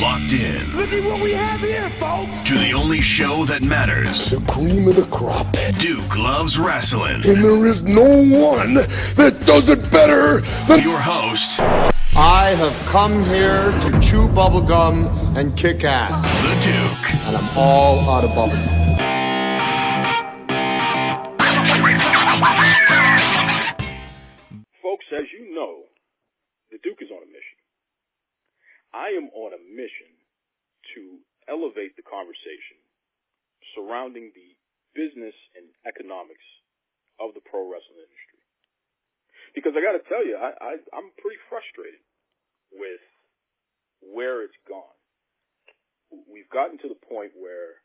locked in. Look at what we have here, folks. To the only show that matters. The cream of the crop. Duke loves wrestling. And there is no one that does it better than your host. I have come here to chew bubblegum and kick ass. The Duke. And I'm all out of bubblegum. Folks, as you know, the Duke is on a mission. I am on a mission to elevate the conversation surrounding the business and economics of the pro wrestling industry. Because I got to tell you, I'm pretty frustrated with where it's gone. We've gotten to the point where,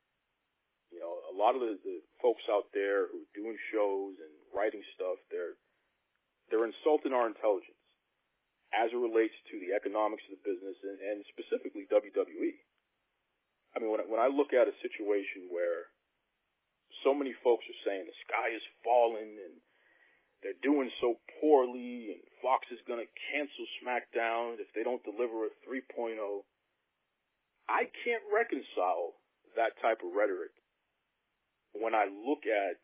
you know, a lot of the folks out there who are doing shows and writing stuff, they're insulting our intelligence as it relates to the economics of the business and specifically WWE. I mean, when I look at a situation where so many folks are saying the sky is falling and they're doing so poorly and Fox is going to cancel SmackDown if they don't deliver a 3.0, I can't reconcile that type of rhetoric when I look at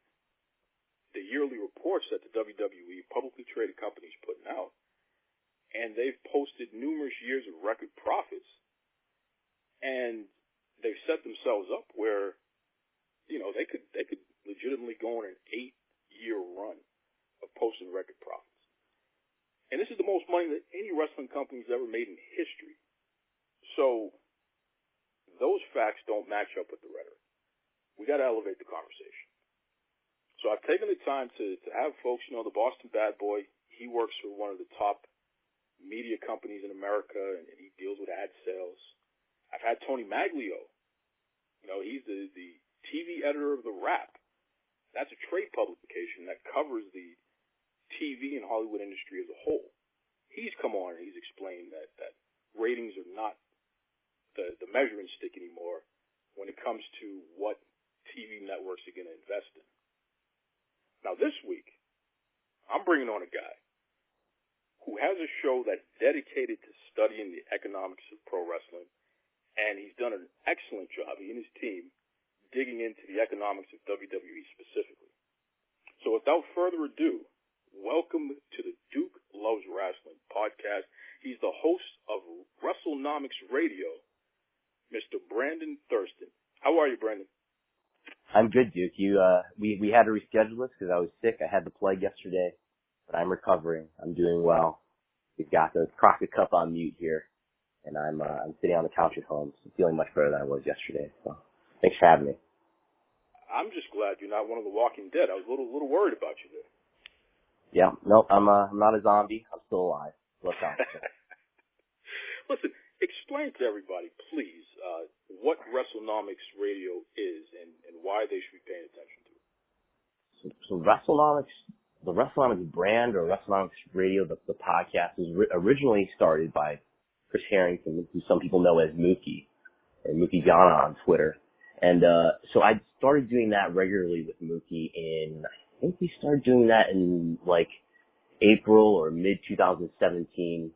the yearly reports that the WWE, publicly traded companies, putting out. And they've posted numerous years of record profits. And they've set themselves up where, you know, they could legitimately go on an 8-year run of posting record profits. And this is the most money that any wrestling company's ever made in history. So those facts don't match up with the rhetoric. We got to elevate the conversation. So I've taken the time to have folks, you know, the Boston Bad Boy, he works for one of the top media companies in America, and he deals with ad sales. I've had Tony MacLeod. You know, he's the TV editor of The Wrap. That's a trade publication that covers the TV and Hollywood industry as a whole. He's come on and he's explained that ratings are not the measuring stick anymore when it comes to what TV networks are going to invest in. Now this week, I'm bringing on a guy who has a show that's dedicated to studying the economics of pro wrestling, and he's done an excellent job, he and his team, digging into the economics of WWE specifically. So without further ado, welcome to the Duke Loves Wrestling podcast. He's the host of Wrestlenomics Radio, Mr. Brandon Thurston. How are you, Brandon? I'm good, Duke. We had to reschedule this because I was sick. I had the plague yesterday. But I'm recovering. I'm doing well. We've got the Crockett Cup on mute here, and I'm sitting on the couch at home, so feeling much better than I was yesterday. So thanks for having me. I'm just glad you're not one of the Walking Dead. I was a little worried about you there. Yeah, no, I'm not a zombie. I'm still alive. Look out. Listen, explain to everybody, please, what Wrestlenomics Radio is and why they should be paying attention to it. So Wrestlenomics. The Wrestlenomics brand, or Wrestlenomics Radio, the podcast, was originally started by Chris Harrington, who some people know as Mookie, and Mookie Ghana on Twitter. And so I started doing that regularly with Mookie I think we started doing that in like April or mid-2017.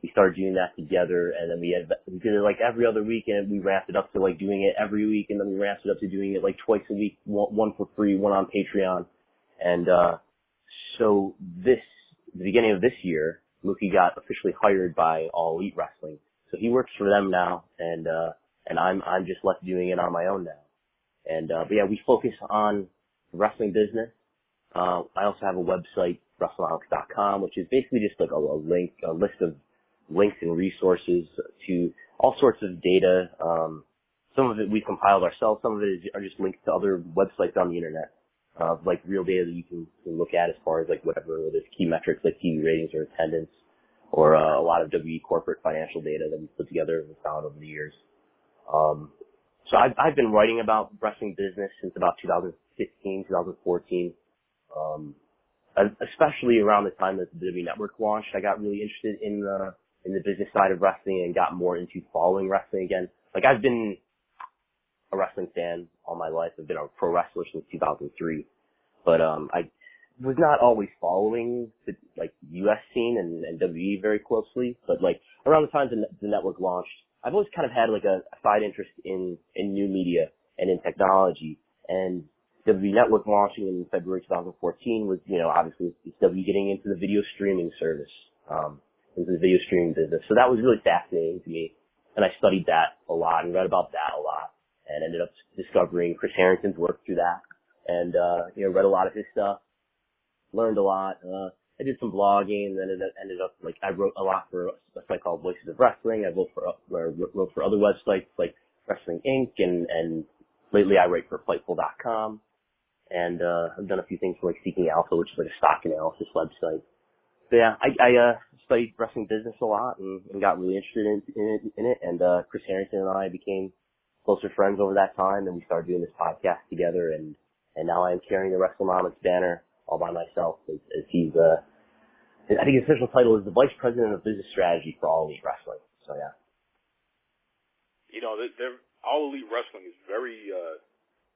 We started doing that together, and then we did it like every other week, and we ramped it up to like doing it every week, and then we ramped it up to doing it like twice a week, one for free, one on Patreon. And so the beginning of this year, Mookie got officially hired by All Elite Wrestling. So he works for them now, and I'm just left doing it on my own now. And but yeah, we focus on the wrestling business. I also have a website, Wrestlenomics.com, which is basically just like a list of links and resources to all sorts of data. Some of it we compiled ourselves. Some of it are just links to other websites on the internet. Like real data that you can look at as far as like whatever there's key metrics like TV ratings or attendance, or a lot of WWE corporate financial data that we put together and found over the years. So I've been writing about wrestling business since about 2015, 2014. Especially around the time that the WWE Network launched, I got really interested in the business side of wrestling and got more into following wrestling again. Like I've been a wrestling fan all my life. I've been a pro wrestler since 2003. But was not always following the U.S. scene and WWE very closely, but around the time the network launched, I've always kind of had a side interest in new media and in technology. And WWE Network launching in February 2014 was, obviously it's WWE getting into the video streaming service, into the video streaming business. So that was really fascinating to me. And I studied that a lot and read about that a lot and ended up discovering Chris Harrington's work through that. And, read a lot of his stuff, learned a lot. I did some blogging, and then it ended up, I wrote a lot for a site called Voices of Wrestling. I wrote for other websites like Wrestling Inc. and lately I write for Fightful.com. And, I've done a few things for Seeking Alpha, which is a stock analysis website. So yeah, I studied wrestling business a lot and got really interested in it. And, Chris Harrington and I became closer friends over that time, and we started doing this podcast together. And now I am carrying the Wrestlenomics banner all by myself as he's, I think his official title is the Vice President of Business Strategy for All Elite Wrestling. So yeah. All Elite Wrestling is very,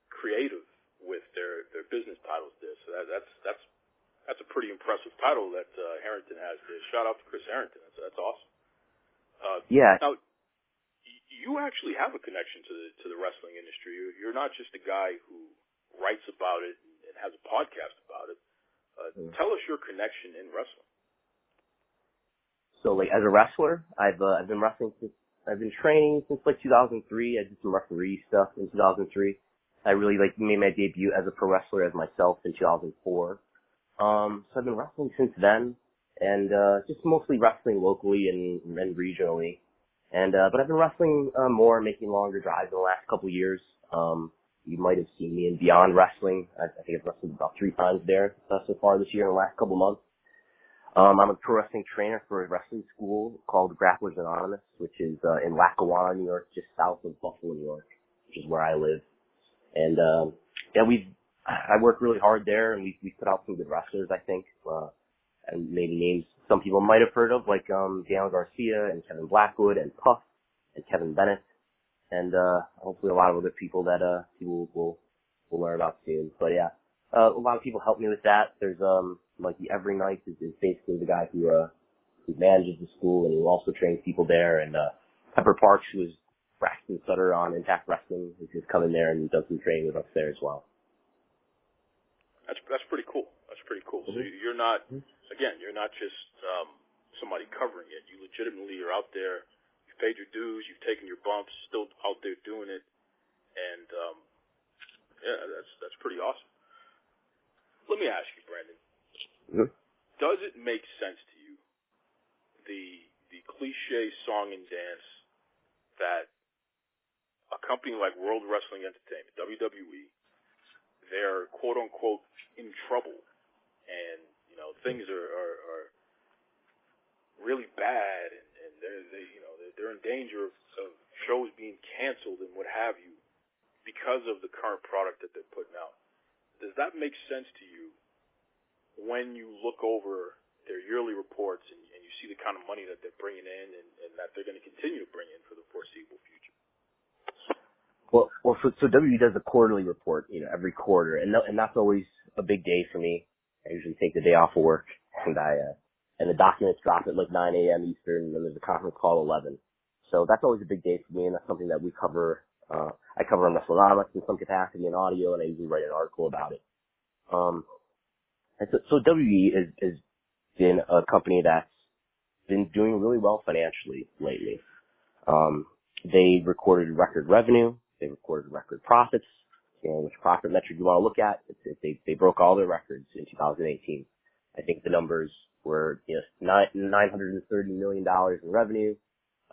creative with their business titles there. So that's a pretty impressive title that, Harrington has there. Shout out to Chris Harrington. That's awesome. Yeah. Now, you actually have a connection to the wrestling industry. You're not just a guy who writes about it and has a podcast about it. Tell us your connection in wrestling. So, as a wrestler, I've been wrestling I've been training since 2003. I did some referee stuff in 2003. I really made my debut as a pro wrestler as myself in 2004. So I've been wrestling since then, and just mostly wrestling locally and regionally. And but I've been wrestling more, making longer drives in the last couple of years. You might have seen me in Beyond Wrestling. I think I've wrestled about 3 times there so far this year in the last couple of months. I'm a pro wrestling trainer for a wrestling school called Grapplers Anonymous, which is in Lackawanna, New York, just south of Buffalo, New York, which is where I live. And I work really hard there, and we put out some good wrestlers, I think. And maybe names some people might have heard of, like Daniel Garcia and Kevin Blackwood and Puff and Kevin Bennett, and hopefully a lot of other people that people will learn about soon. But yeah, a lot of people help me with that. There's the Every Night is basically the guy who manages the school and who also trains people there, and Pepper Parks, who is Braxton Sutter on Impact Wrestling, who's just come in there and does some training with us there as well. That's pretty cool. That's pretty cool. Mm-hmm. So you're not, again, you're not just somebody covering it. You legitimately are out there. You've paid your dues. You've taken your bumps. Still out there doing it, and that's pretty awesome. Let me ask you, Brandon. Mm-hmm. Does it make sense to you the cliche song and dance that a company like World Wrestling Entertainment, WWE, they're quote unquote in trouble, and things are really bad, and they're in danger of shows being canceled and what have you because of the current product that they're putting out? Does that make sense to you when you look over their yearly reports and you see the kind of money that they're bringing in and that they're going to continue to bring in for the foreseeable future? Well, so WWE does a quarterly report, every quarter, and that's always a big day for me. I usually take the day off of work, and the documents drop at 9 a.m. Eastern, and then there's a conference call at 11. So that's always a big day for me, and that's something that we cover. I cover on Wrestlenomics in some capacity in audio, and I usually write an article about it. And so WWE has been a company that's been doing really well financially lately. They recorded record revenue. They recorded record profits. Which profit metric you want to look at? They broke all their records in 2018. I think the numbers were $930 million in revenue,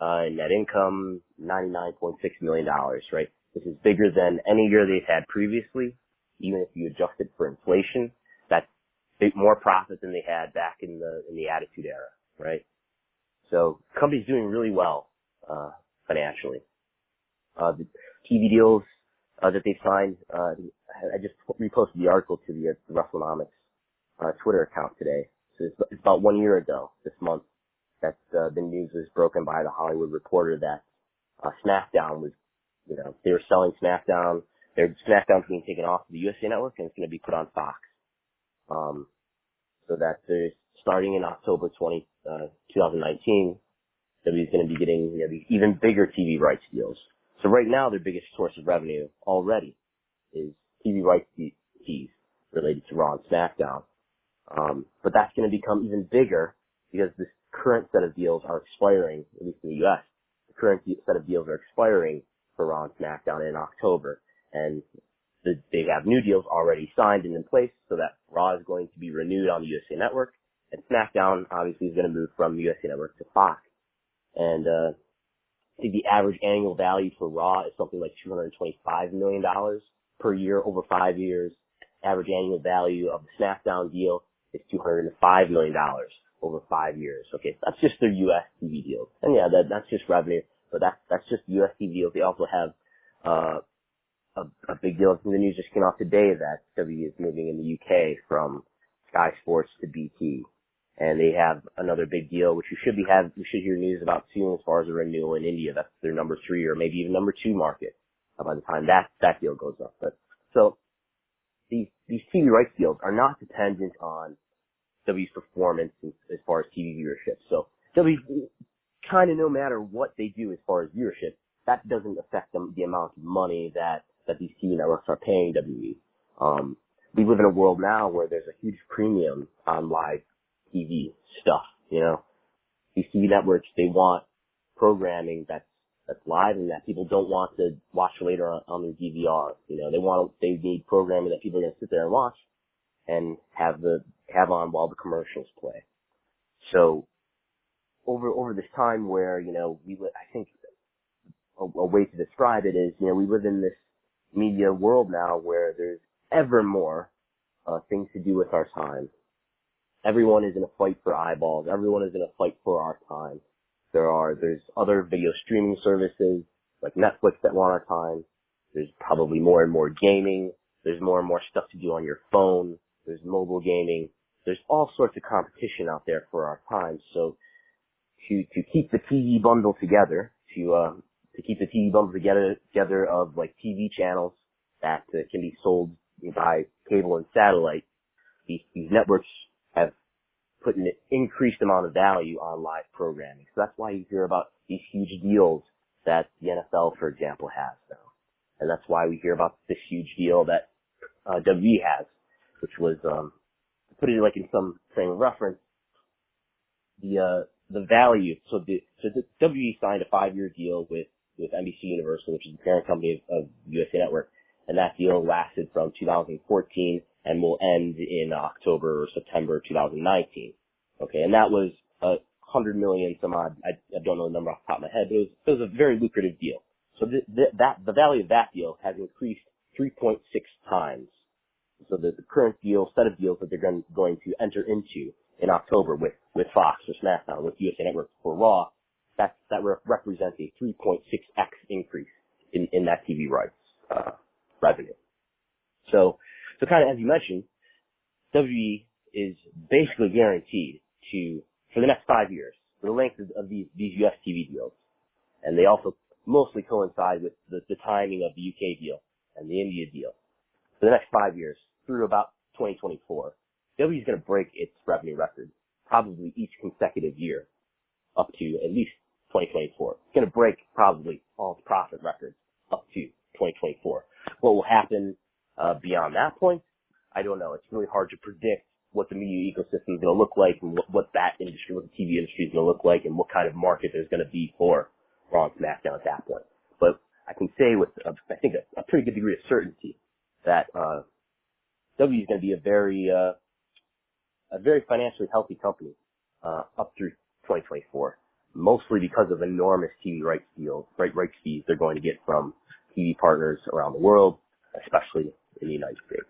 net income $99.6 million. Right, this is bigger than any year they've had previously. Even if you adjust it for inflation, that's more profit than they had back in the Attitude Era. Right, so the company's doing really well financially. The TV deals that they signed, I just reposted the article to the Wrestlenomics Twitter account today. So it's about 1 year ago this month that the news was broken by the Hollywood Reporter that SmackDown was, they were selling SmackDown. SmackDown's being taken off the USA Network, and it's going to be put on Fox. so that there's, starting in October 2019, WWE is going to be getting these even bigger TV rights deals. So right now, their biggest source of revenue already is TV rights fees related to Raw and SmackDown. But that's going to become even bigger because this current set of deals are expiring, at least in the U.S. The current set of deals are expiring for Raw and SmackDown in October. And they have new deals already signed and in place, so that Raw is going to be renewed on the USA Network, and SmackDown obviously is going to move from the USA Network to Fox. And I think the average annual value for Raw is something like $225 million per year over 5 years. Average annual value of the SmackDown deal is $205 million over 5 years. Okay, so that's just their U.S. TV deals. And yeah, that's just revenue, but that's just U.S. TV deals. They also have a big deal. The news just came out today that WWE is moving in the UK from Sky Sports to BT. And they have another big deal, which we should hear news about soon as far as a renewal in India. That's their number 3 or maybe even number 2 market by the time that deal goes up. But so these TV rights deals are not dependent on WWE's performance as far as TV viewership. So WWE, kind of no matter what they do as far as viewership, that doesn't affect the amount of money that these TV networks are paying WWE. We live in a world now where there's a huge premium on live TV stuff, These TV networks, they want programming that's live and that people don't want to watch later on their DVR. They need programming that people are going to sit there and watch and have on while the commercials play. So over this time where, I think a way to describe it is, we live in this media world now where there's ever more things to do with our time. Everyone is in a fight for eyeballs. Everyone is in a fight for our time. There's other video streaming services like Netflix that want our time. There's probably more and more gaming. There's more and more stuff to do on your phone. There's mobile gaming. There's all sorts of competition out there for our time. So to keep the TV bundle together, to keep the TV bundle together of like TV channels that can be sold by cable and satellite, these networks have put an increased amount of value on live programming. So that's why you hear about these huge deals that the NFL, for example, has now. And that's why we hear about this huge deal that WWE has, which was, to put it like in some frame of reference, the value. So the WWE signed a 5-year deal with NBC Universal, which is the parent company of USA Network, and that deal lasted from 2014 and will end in October or September 2019. Okay, and that was $100 million some odd. I don't know the number off the top of my head, but it was a very lucrative deal. So the value of that deal has increased 3.6 times. So the current set of deals that they're going to enter into in October with Fox or SmackDown, with USA Network for Raw, that represents a 3.6x increase in that TV rights revenue. So kind of as you mentioned, WWE is basically guaranteed for the next 5 years, for the length of these US TV deals. And they also mostly coincide with the timing of the UK deal and the India deal. For the next 5 years, through about 2024, WWE is going to break its revenue record probably each consecutive year up to at least 2024. It's going to break probably all its profit records up to 2024. What will happen beyond that point, I don't know. It's really hard to predict what the media ecosystem is going to look like and what the TV industry is going to look like and what kind of market there's going to be for Raw and SmackDown at that point. But I can say with, I think, a pretty good degree of certainty that WWE is going to be a very financially healthy company up through 2024, mostly because of enormous TV rights fees they're going to get from TV partners around the world, especially in the United States.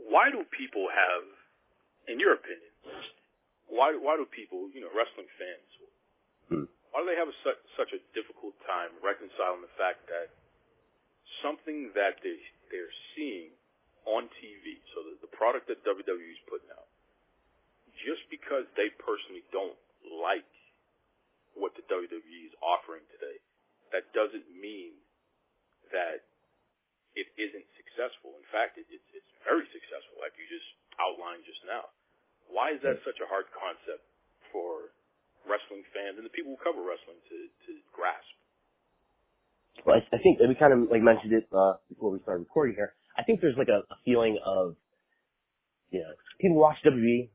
Why do people have, in your opinion, why do people, wrestling fans, why do they have such a difficult time reconciling the fact that something that they're seeing on TV, so the product that WWE is putting out, just because they personally don't like what the WWE is offering today, that doesn't mean that it isn't successful. In fact, it's very successful. Like you just outlined just now. Why is that such a hard concept for wrestling fans and the people who cover wrestling to grasp? Well, I think we kind of like mentioned it before we started recording here. I think there's like a feeling of, people watch WWE,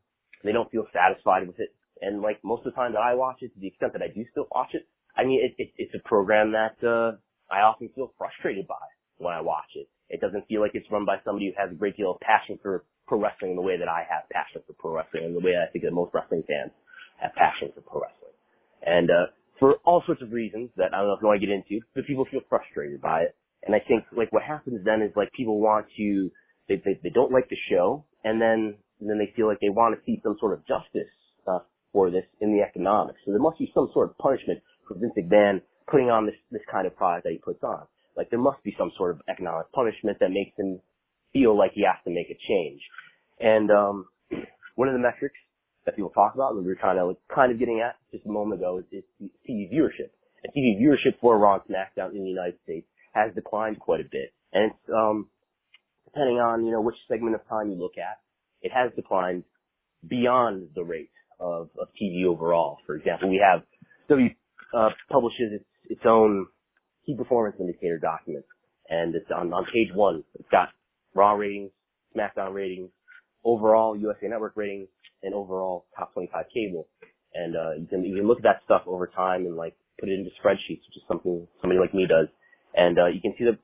they don't feel satisfied with it, and like most of the time that I watch it, to the extent that I do still watch it, I mean it's a program that I often feel frustrated by when I watch it. It doesn't feel like it's run by somebody who has a great deal of passion for pro wrestling in the way that I have passion for pro wrestling, and the way I think that most wrestling fans have passion for pro wrestling. And for all sorts of reasons that I don't know if you want to get into, but people feel frustrated by it. And I think like what happens then is like people want to, they don't like the show, and then they feel like they want to see some sort of justice for this in the economics. So there must be some sort of punishment for Vince McMahon putting on this kind of product that he puts on. Like there must be some sort of economic punishment that makes him feel like he has to make a change. And one of the metrics that people talk about, and we were kind of getting at just a moment ago, is TV viewership. And TV viewership for Raw and SmackDown in the United States has declined quite a bit. And it's, depending on, which segment of time you look at, it has declined beyond the rate of TV overall. For example, we have WWE publishes its own key performance indicator document, and it's on page 1. It's got Raw ratings, SmackDown ratings, overall USA Network ratings, and overall top 25 cable. And you can look at that stuff over time and like put it into spreadsheets, which is something somebody like me does. And you can see that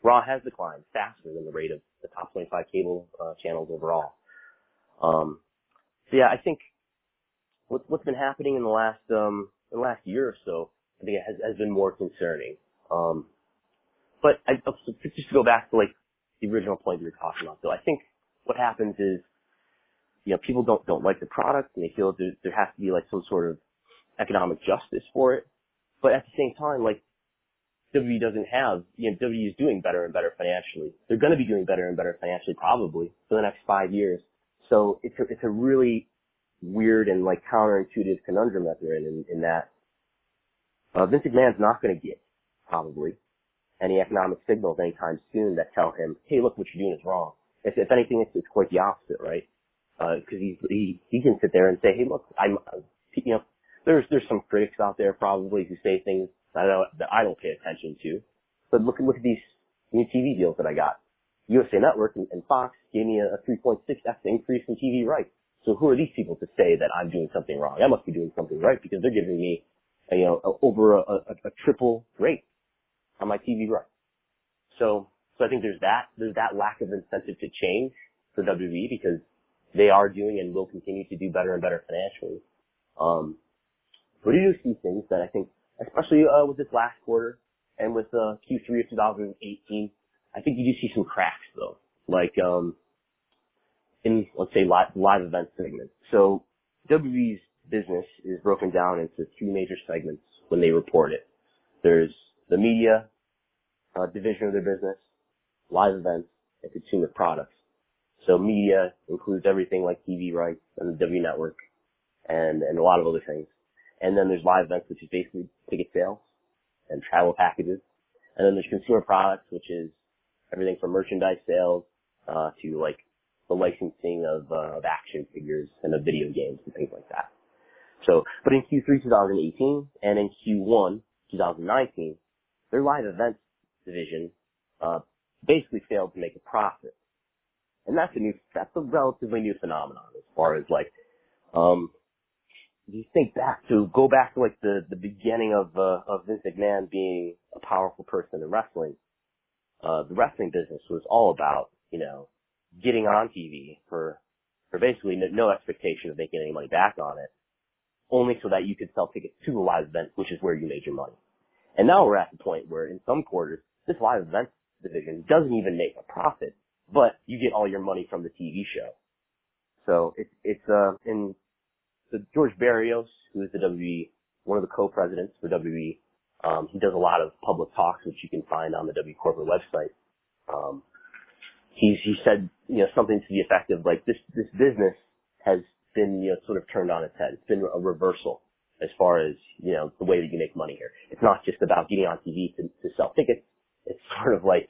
Raw has declined faster than the rate of the top 25 cable channels overall. So yeah, I think what's been happening in the last year or so, I think it has been more concerning. But just to go back to like the original point we were talking about, though, I think what happens is, people don't like the product, and they feel that there has to be like some sort of economic justice for it. But at the same time, like WWE doesn't have, WWE is doing better and better financially. They're going to be doing better and better financially probably for the next 5 years. So it's a really weird and like counterintuitive conundrum that they're in that Vince McMahon's not going to get probably any economic signals anytime soon that tell him, hey, look, what you're doing is wrong. If anything, it's quite the opposite, right? Because he can sit there and say, hey, look, there's some critics out there probably who say things that I don't pay attention to, but look at these new TV deals that I got. USA Network and Fox gave me a 3.6x increase in TV rights. So who are these people to say that I'm doing something wrong? I must be doing something right because they're giving me, over a triple rate on my TV rights. So I think there's that lack of incentive to change for WWE because they are doing and will continue to do better and better financially. But you do see things that I think, especially with this last quarter and with Q3 of 2018, I think you do see some cracks though, like in let's say live event segments. So WWE's business is broken down into 3 major segments when they report it. There's the media division of their business, live events, and consumer products. So media includes everything like TV rights and the W Network and a lot of other things. And then there's live events, which is basically ticket sales and travel packages. And then there's consumer products, which is everything from merchandise sales to like the licensing of action figures and of video games and things like that. So, but in Q3 2018 and in Q1 2019, their live events division basically failed to make a profit. And that's a relatively new phenomenon as far as like, you go back to like the beginning of Vince McMahon being a powerful person in wrestling. The wrestling business was all about, getting on TV for basically no expectation of making any money back on it, only so that you could sell tickets to the live event, which is where you made your money. And now we're at the point where in some quarters, this live events division doesn't even make a profit, but you get all your money from the TV show. So in George Barrios, who is the WWE, one of the co-presidents for WWE, he does a lot of public talks, which you can find on the WWE corporate website. He said, something to the effect of like, this business has been, sort of turned on its head. It's been a reversal as far as, the way that you make money here. It's not just about getting on TV to sell tickets. It's sort of like,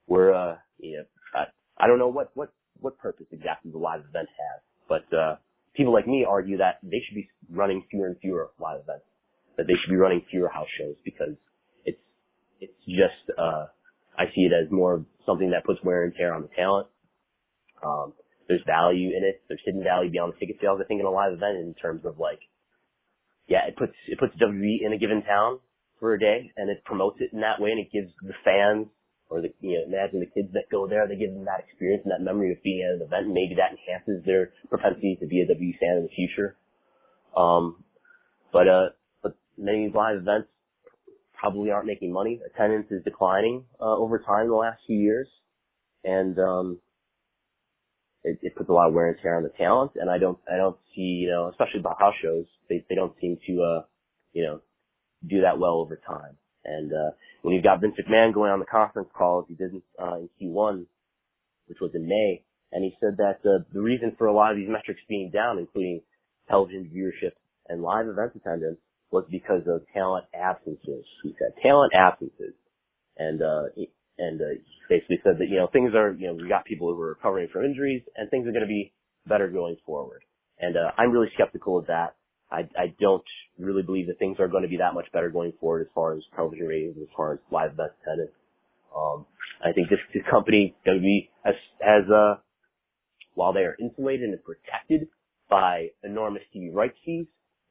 we're, I don't know what what purpose exactly the live event has. But people like me argue that they should be running fewer and fewer live events, that they should be running fewer house shows, because it's just I see it as more of something that puts wear and tear on the talent. There's value in it. There's hidden value beyond the ticket sales, I think, in a live event, in terms of like, yeah, it puts WWE in a given town for a day, and it promotes it in that way, and it gives the fans, or the, imagine the kids that go there, they give them that experience and that memory of being at an event, and maybe that enhances their propensity to be a WWE fan in the future. But many live events probably aren't making money. Attendance is declining over time in the last few years, and it puts a lot of wear and tear on the talent. And I don't see, especially about house shows, they don't seem to do that well over time. And when you've got Vince McMahon going on the conference call, as he did in Q1, which was in May, and he said that the reason for a lot of these metrics being down, including television viewership and live event attendance, was because of talent absences. He said talent absences, and he basically said that things are, we got people who are recovering from injuries, and things are going to be better going forward. And I'm really skeptical of that. I don't really believe that things are going to be that much better going forward as far as television ratings, as far as live event attendance. I think this company, WWE, has while they are insulated and protected by enormous TV rights fees,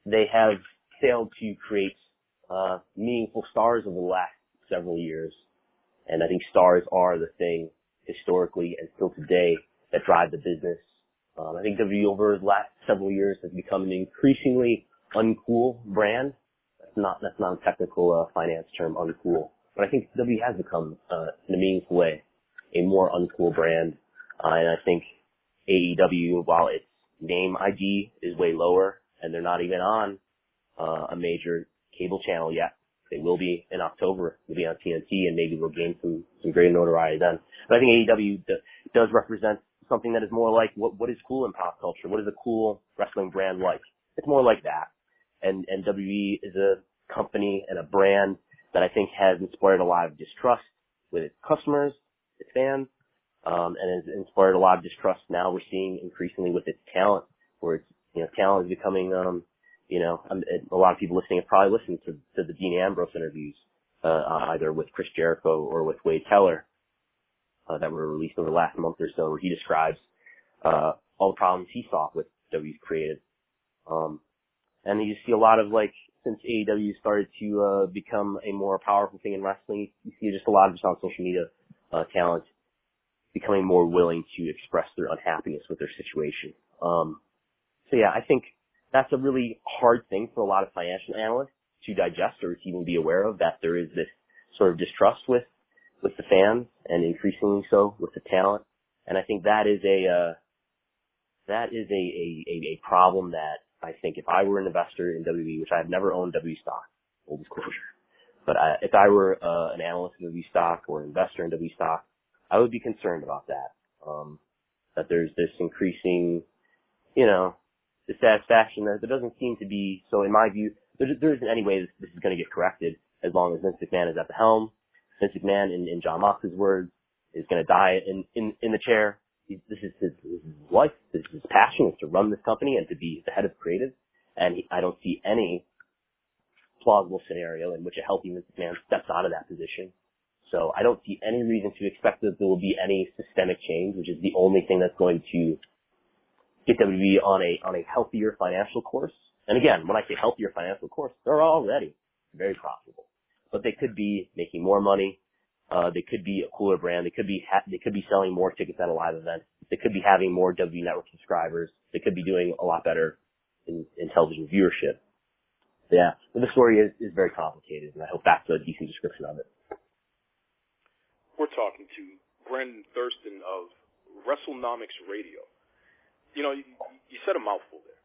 they have failed to create meaningful stars over the last several years. And I think stars are the thing historically and still today that drive the business. I think WWE over the last several years has become an increasingly uncool brand. That's not a technical finance term, uncool. But I think WWE has become, in a meaningful way, a more uncool brand. And I think AEW, while its name ID is way lower, and they're not even on a major cable channel yet. They will be in October. They'll be on TNT, and maybe they'll gain some great notoriety then. But I think AEW does represent something that is more like what is cool in pop culture. What is a cool wrestling brand like? It's more like that. And WWE is a company and a brand that I think has inspired a lot of distrust with its customers, its fans, and has inspired a lot of distrust now we're seeing increasingly with its talent, where it's, talent is becoming, a lot of people listening have probably listened to the Dean Ambrose interviews, either with Chris Jericho or with Wade Keller, that were released over the last month or so, where he describes, all the problems he saw with WWE's created. And you see a lot of, since AEW started to, become a more powerful thing in wrestling, you see just a lot of just on social media, talent becoming more willing to express their unhappiness with their situation. So yeah, I think that's a really hard thing for a lot of financial analysts to digest or to even be aware of, that there is this sort of distrust with the fans, and increasingly so with the talent. And I think that is a problem that I think if I were an investor in WWE, which I have never owned WWE stock, full disclosure, but if I were an analyst in WWE stock or an investor in WWE stock, I would be concerned about that. That there's this increasing, dissatisfaction that there doesn't seem to be. So in my view, there isn't any way this is going to get corrected as long as Vince McMahon is at the helm. Vince McMahon, in John Moxley's words, is going to die in the chair. This is his life. This is his passion, is to run this company and to be the head of creative. And I don't see any plausible scenario in which a healthy Vince McMahon steps out of that position. So I don't see any reason to expect that there will be any systemic change, which is the only thing that's going to get WWE on a healthier financial course. And again, when I say healthier financial course, they're already very profitable, but they could be making more money. They could be a cooler brand. They could be selling more tickets at a live event. They could be having more WWE Network subscribers. They could be doing a lot better in television viewership. Yeah, but the story is very complicated, and I hope that's a decent description of it. We're talking to Brendan Thurston of Wrestlenomics Radio. You said a mouthful there.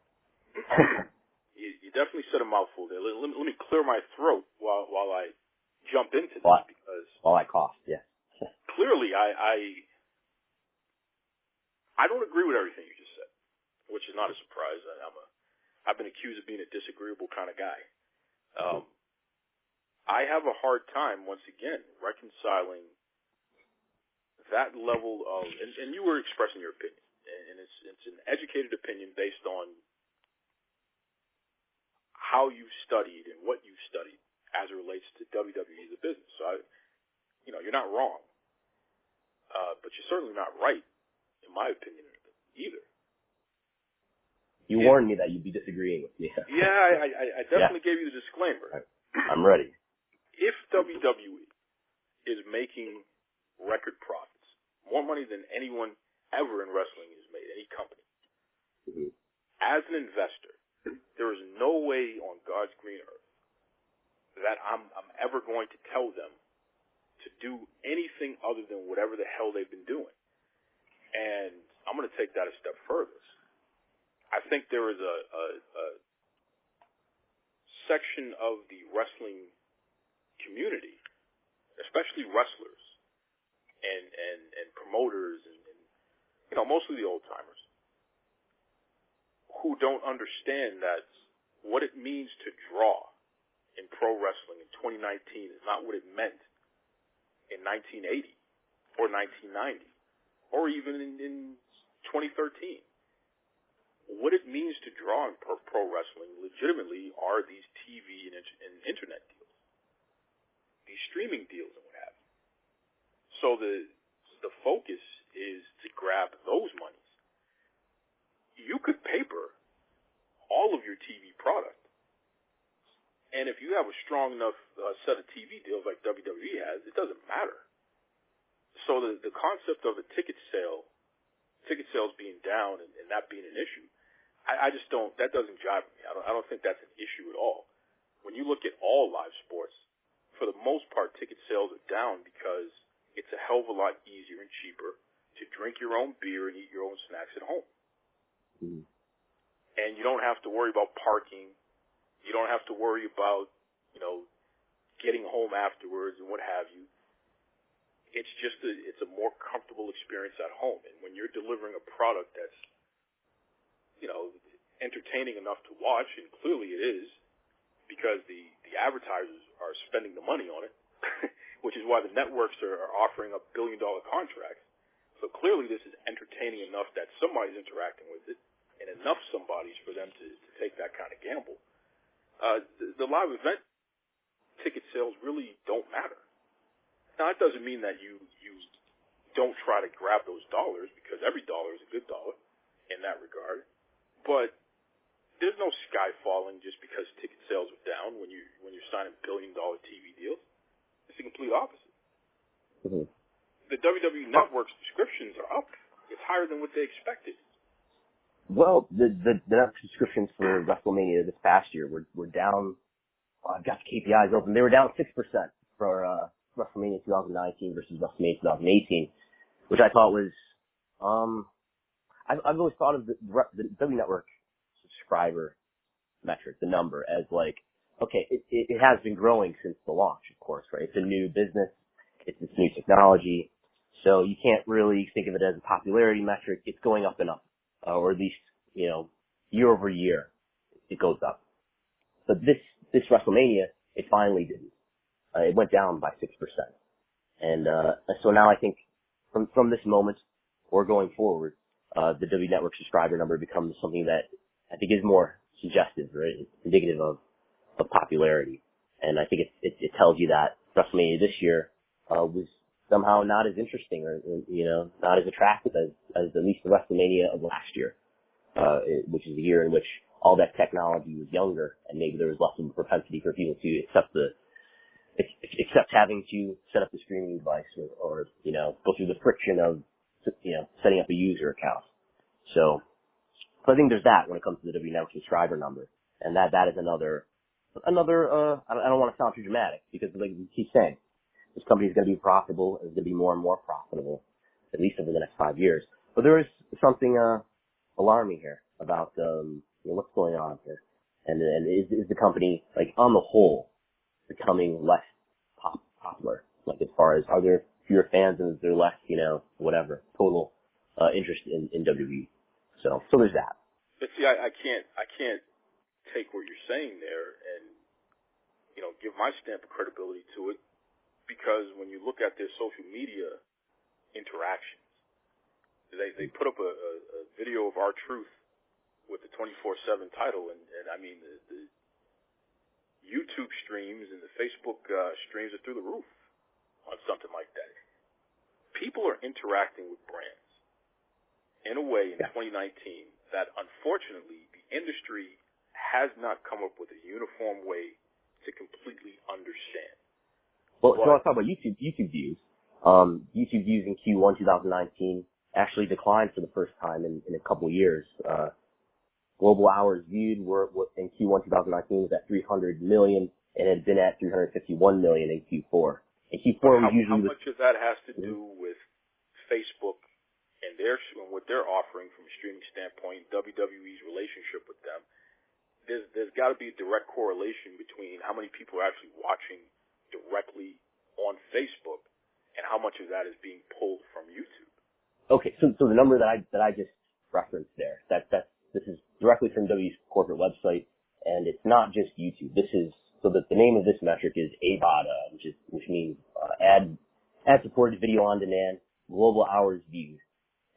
You definitely said a mouthful there. Let me clear my throat while I jump into this, because while I cough, yeah. Clearly, I don't agree with everything you just said, which is not a surprise. I've been accused of being a disagreeable kind of guy. I have a hard time, once again, reconciling that level of, and you were expressing your opinion, and it's an educated opinion based on how you studied and what you studied as it relates to WWE as a business. So, you're not wrong, but you're certainly not right, in my opinion, either. You warned me that you'd be disagreeing with me. Yeah, I definitely gave you the disclaimer. I'm ready. If WWE is making record profits, more money than anyone ever in wrestling has made, any company, as an investor, there is no way on God's green earth that I'm ever going to tell them to do anything other than whatever the hell they've been doing. And I'm going to take that a step further. I think there is a section of the wrestling community, especially wrestlers and promoters and mostly the old timers, who don't understand that what it means to draw in pro wrestling in 2019 is not what it meant in 1980 or 1990 or even in 2013. What it means to draw in pro wrestling legitimately are these TV and internet deals, these streaming deals and what have you. So the focus is to grab those monies. You could paper all of your TV product, and if you have a strong enough set of TV deals like WWE has, it doesn't matter. So the concept of a ticket sales being down and that being an issue, I just don't, that doesn't jive with me. I don't think that's an issue at all. When you look at all live sports, for the most part, ticket sales are down because it's a hell of a lot easier and cheaper to drink your own beer and eat your own snacks at home. And you don't have to worry about parking. You don't have to worry about, getting home afterwards and what have you. It's just it's a more comfortable experience at home. And when you're delivering a product that's, entertaining enough to watch, and clearly it is, because the advertisers are spending the money on it, which is why the networks are offering up billion-dollar contracts. So clearly this is entertaining enough that somebody's interacting with it, and enough somebodies for them to take that kind of gamble. The live event ticket sales really don't matter. Now, that doesn't mean that you don't try to grab those dollars, because every dollar is a good dollar in that regard. But there's no sky falling just because ticket sales are down when you're signing billion-dollar TV deals. It's the complete opposite. The WWE Network subscriptions are up. It's higher than what they expected. Well, the network subscriptions for WrestleMania this past year were down. I've got the KPIs open. They were down 6% for WrestleMania 2019 versus WrestleMania 2018, which I thought was. I've always thought of the W Network subscriber metric, the number, as like, okay, it has been growing since the launch, of course, right? It's a new business. It's this new technology. So you can't really think of it as a popularity metric. It's going up and up, or at least, year over year, it goes up. But this WrestleMania, it finally didn't. It went down by 6%. And, so now I think from this moment or going forward, the W Network subscriber number becomes something that I think is more suggestive, right? It's indicative of popularity. And I think it tells you that WrestleMania this year, was somehow not as interesting or, not as attractive as at least the WrestleMania of last year, which is a year in which all that technology was younger and maybe there was less of a propensity for people to accept having to set up the streaming device or go through the friction of, setting up a user account. So I think there's that when it comes to the W Network subscriber number. And that is another, I don't want to sound too dramatic because like you keep saying, this company is going to be profitable and it's going to be more and more profitable, at least over the next 5 years. But there is something, alarming here about, what's going on here. And is the company, like, on the whole, becoming less popular? Like, as far as, are there fewer fans and is there less, whatever, total, interest in WWE? So there's that. But see, I can't take what you're saying there and, give my stamp of credibility to it, because when you look at their social media interactions. They put up a video of R-Truth with the 24/7 title, and I mean the YouTube streams and the Facebook streams are through the roof on something like that. People are interacting with brands in a way in 2019 that unfortunately the industry has not come up with a uniform way to completely understand. Well, so let's talk about YouTube views. YouTube views in Q1 2019 actually declined for the first time in a couple of years. Global hours viewed were in Q1 2019 was at 300 million and had been at 351 million in Q4. In Q4, how much of that has to do with Facebook and what they're offering from a streaming standpoint, WWE's relationship with them? There's got to be a direct correlation between how many people are actually watching directly on Facebook and how much of that is being pulled from YouTube. Okay, so the number that I just referenced there, this is directly from WWE's corporate website, and it's not just YouTube. This is so that the name of this metric is AVOD, which means ad-supported video on demand, global hours viewed.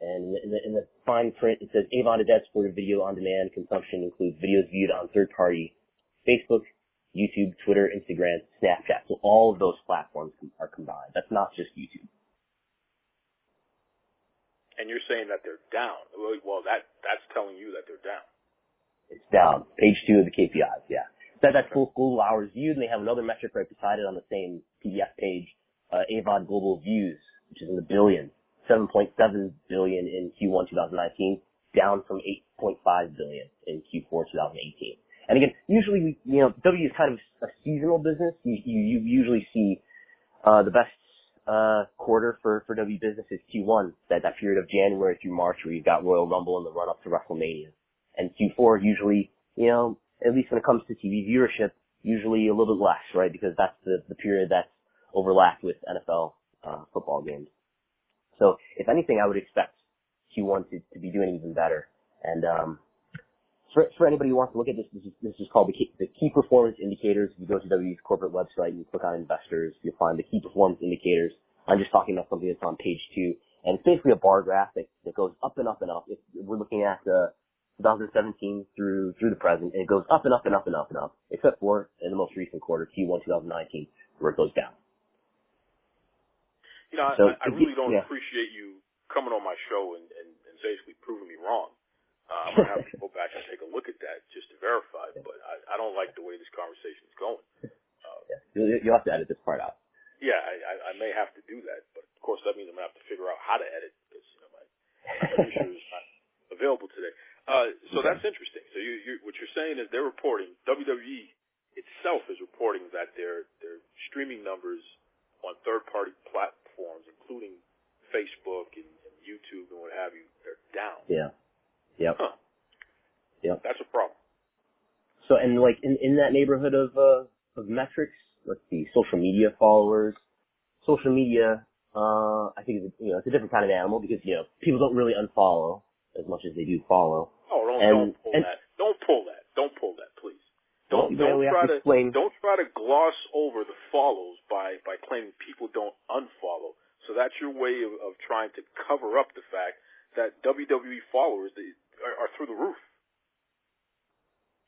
And in the fine print, it says AVOD is ad-supported video on demand consumption includes videos viewed on third-party Facebook, YouTube, Twitter, Instagram, Snapchat. So all of those platforms are combined. That's not just YouTube. And you're saying that they're down. Well, that's telling you that they're down. It's down. Page 2 of the KPIs, yeah. That's global hours viewed, and they have another metric right beside it on the same PDF page, AVOD global views, which is in the billions. 7.7 billion in Q1 2019, down from 8.5 billion in Q4 2018. And again, usually, W is kind of a seasonal business. You usually see the best quarter for W business is Q1, that period of January through March where you've got Royal Rumble and the run up to WrestleMania. And Q4 usually, at least when it comes to TV viewership, usually a little bit less, right? Because that's the period that's overlapped with NFL football games. So if anything, I would expect Q1 to be doing even better. And for anybody who wants to look at this is called the key performance indicators. If you go to WWE's corporate website and you click on investors, you'll find the key performance indicators. I'm just talking about something that's on page 2. And it's basically a bar graph that goes up and up and up. We're looking at 2017 through the present, and it goes up and up and up and up and up, except for in the most recent quarter, Q1 2019, where it goes down. I really don't appreciate you coming on my show and basically proving me wrong. I'm going to have to go back and take a look at that just to verify, but I don't like the way this conversation is going. You'll have to edit this part out. Yeah, I may have to do that, but of course that means I'm going to have to figure out how to edit because my computer is not available today. So that's interesting. So what you're saying is they're reporting, WWE itself is reporting that their streaming numbers on third-party platforms, including Facebook and YouTube and what have you, they're down. Yeah. Yep. Huh. Yep. That's a problem. So, and like in that neighborhood of metrics, let's see, social media followers. Social media, I think it's a different kind of animal because people don't really unfollow as much as they do follow. Oh, don't pull that. Don't pull that, please. Don't try to gloss over the follows by claiming people don't unfollow. So that's your way of trying to cover up the fact that WWE followers are through the roof.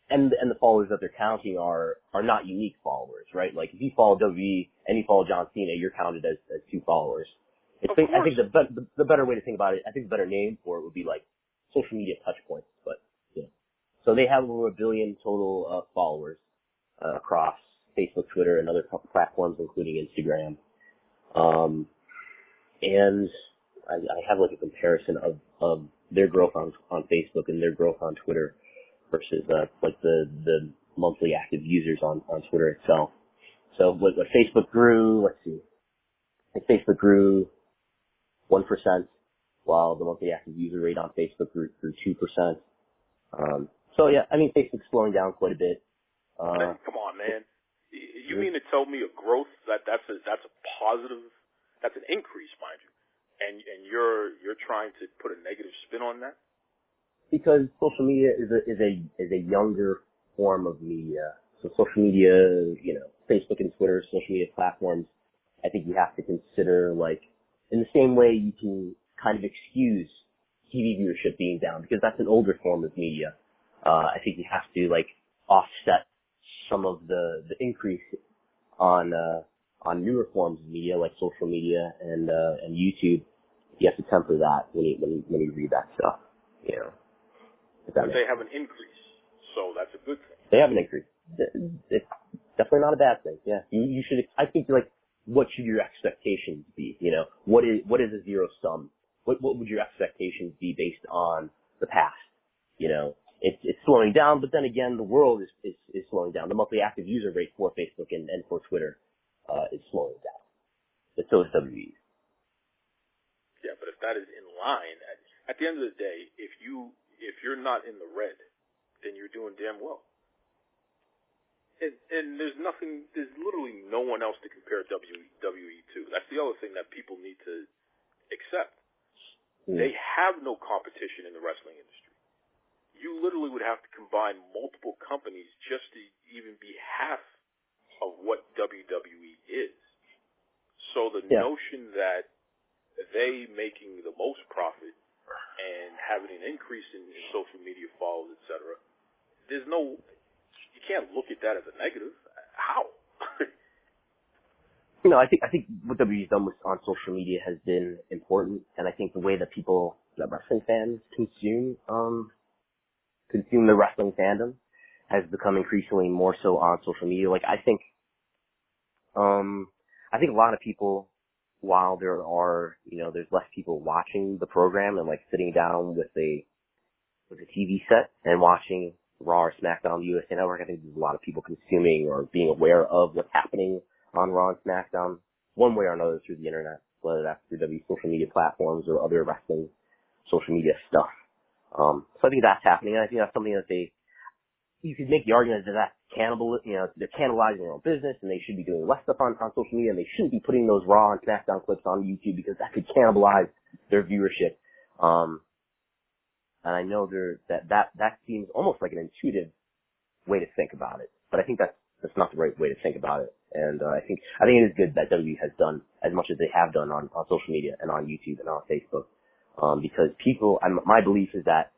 And the followers that they're counting are not unique followers, right? Like if you follow WWE and you follow John Cena, you're counted as 2 followers. I think the better way to think about it, I think the better name for it would be like social media touch points, but so they have over 1 billion total followers across Facebook, Twitter, and other platforms, including Instagram. And I have like a comparison of their growth on Facebook and their growth on Twitter versus like the monthly active users on Twitter itself. So what Facebook grew, let's see, Facebook grew 1%, while the monthly active user rate on Facebook grew 2%. So yeah, I mean Facebook's slowing down quite a bit. Come on, man. You mean to tell me a growth that's a positive, that's an increase, mind you, and you're trying to put a negative spin on that? Because social media is a younger form of media. So social media, Facebook and Twitter, social media platforms, I think you have to consider like in the same way you can kind of excuse TV viewership being down because that's an older form of media. I think you have to like offset some of the increase on newer forms of media like social media and YouTube. You have to temper that when you read that stuff. You know. But they have an increase, so that's a good thing. They have an increase. It's definitely not a bad thing. Yeah, you should. I think like, what should your expectations be? You know, what is a zero sum? What would your expectations be based on the past? You know, it's slowing down, but then again, the world is slowing down. The monthly active user rate for Facebook and for Twitter is slowing down. But so is WWE. Yeah, but if that is in line, at the end of the day, if you're not in the red, then you're doing damn well. And there's literally no one else to compare WWE to. That's the other thing that people need to accept. They have no competition in the wrestling industry. You literally would have to combine multiple companies just to even be half of what WWE is. So the notion that they making the most profit and having an increase in social media followers, etc., you can't look at that as a negative. How? No, I think what WWE's done on social media has been important, and I think the way that wrestling fans consume the wrestling fandom has become increasingly more so on social media. Like I think a lot of people, while there's less people watching the program and like sitting down with a TV set and watching Raw or SmackDown on the USA Network, I think there's a lot of people consuming or being aware of what's happening on Raw and SmackDown one way or another through the internet, whether that's through WWE social media platforms or other wrestling social media stuff. So I think that's happening, and I think that's something that you could make the argument that that's they're cannibalizing their own business, and they should be doing less stuff on social media, and they shouldn't be putting those Raw and SmackDown clips on YouTube because that could cannibalize their viewership. And I know that seems almost like an intuitive way to think about it, but I think that's not the right way to think about it. And I think it is good that WWE has done as much as they have done on social media and on YouTube and on Facebook, because my belief is that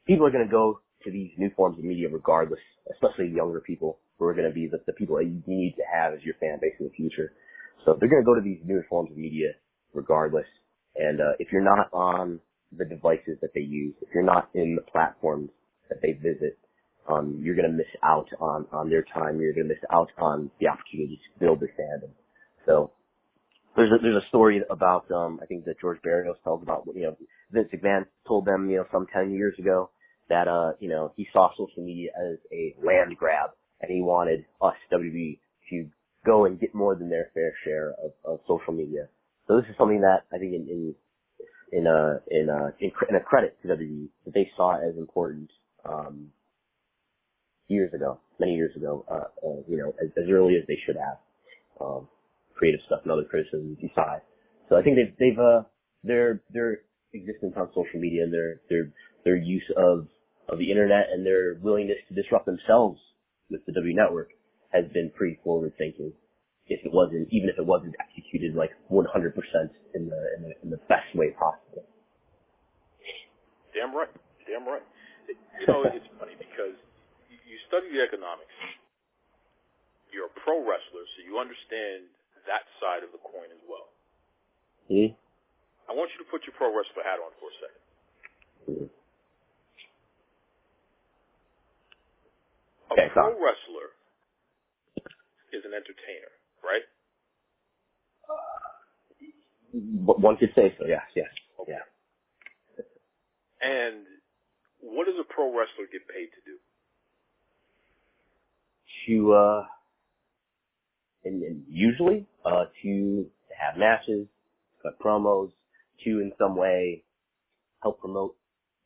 people are going to go to these new forms of media regardless, especially younger people who are going to be the people that you need to have as your fan base in the future. So they're going to go to these newer forms of media regardless. And if you're not on the devices that they use, if you're not in the platforms that they visit, you're going to miss out on their time. You're going to miss out on the opportunity to build this fandom. So there's a story about I think that George Barrios tells about Vince McMahon told them some 10 years ago that he saw social media as a land grab, and he wanted us, WWE, to go and get more than their fair share of social media. So this is something that I think in a credit to WWE that they saw as important many years ago, as early as they should have. Creative stuff and other criticisms aside. So I think their existence on social media and their use of the internet and their willingness to disrupt themselves with the W Network has been pretty forward thinking. Even if it wasn't executed like 100% in the best way possible. Damn right. It's funny because you study the economics. You're a pro wrestler, so you understand that side of the coin as well. Mm-hmm. I want you to put your pro wrestler hat on for a second. Mm-hmm. A pro wrestler is an entertainer, right? One could say so, yes. Okay. Yeah. And what does a pro wrestler get paid to do? Usually to have matches, cut promos, to in some way help promote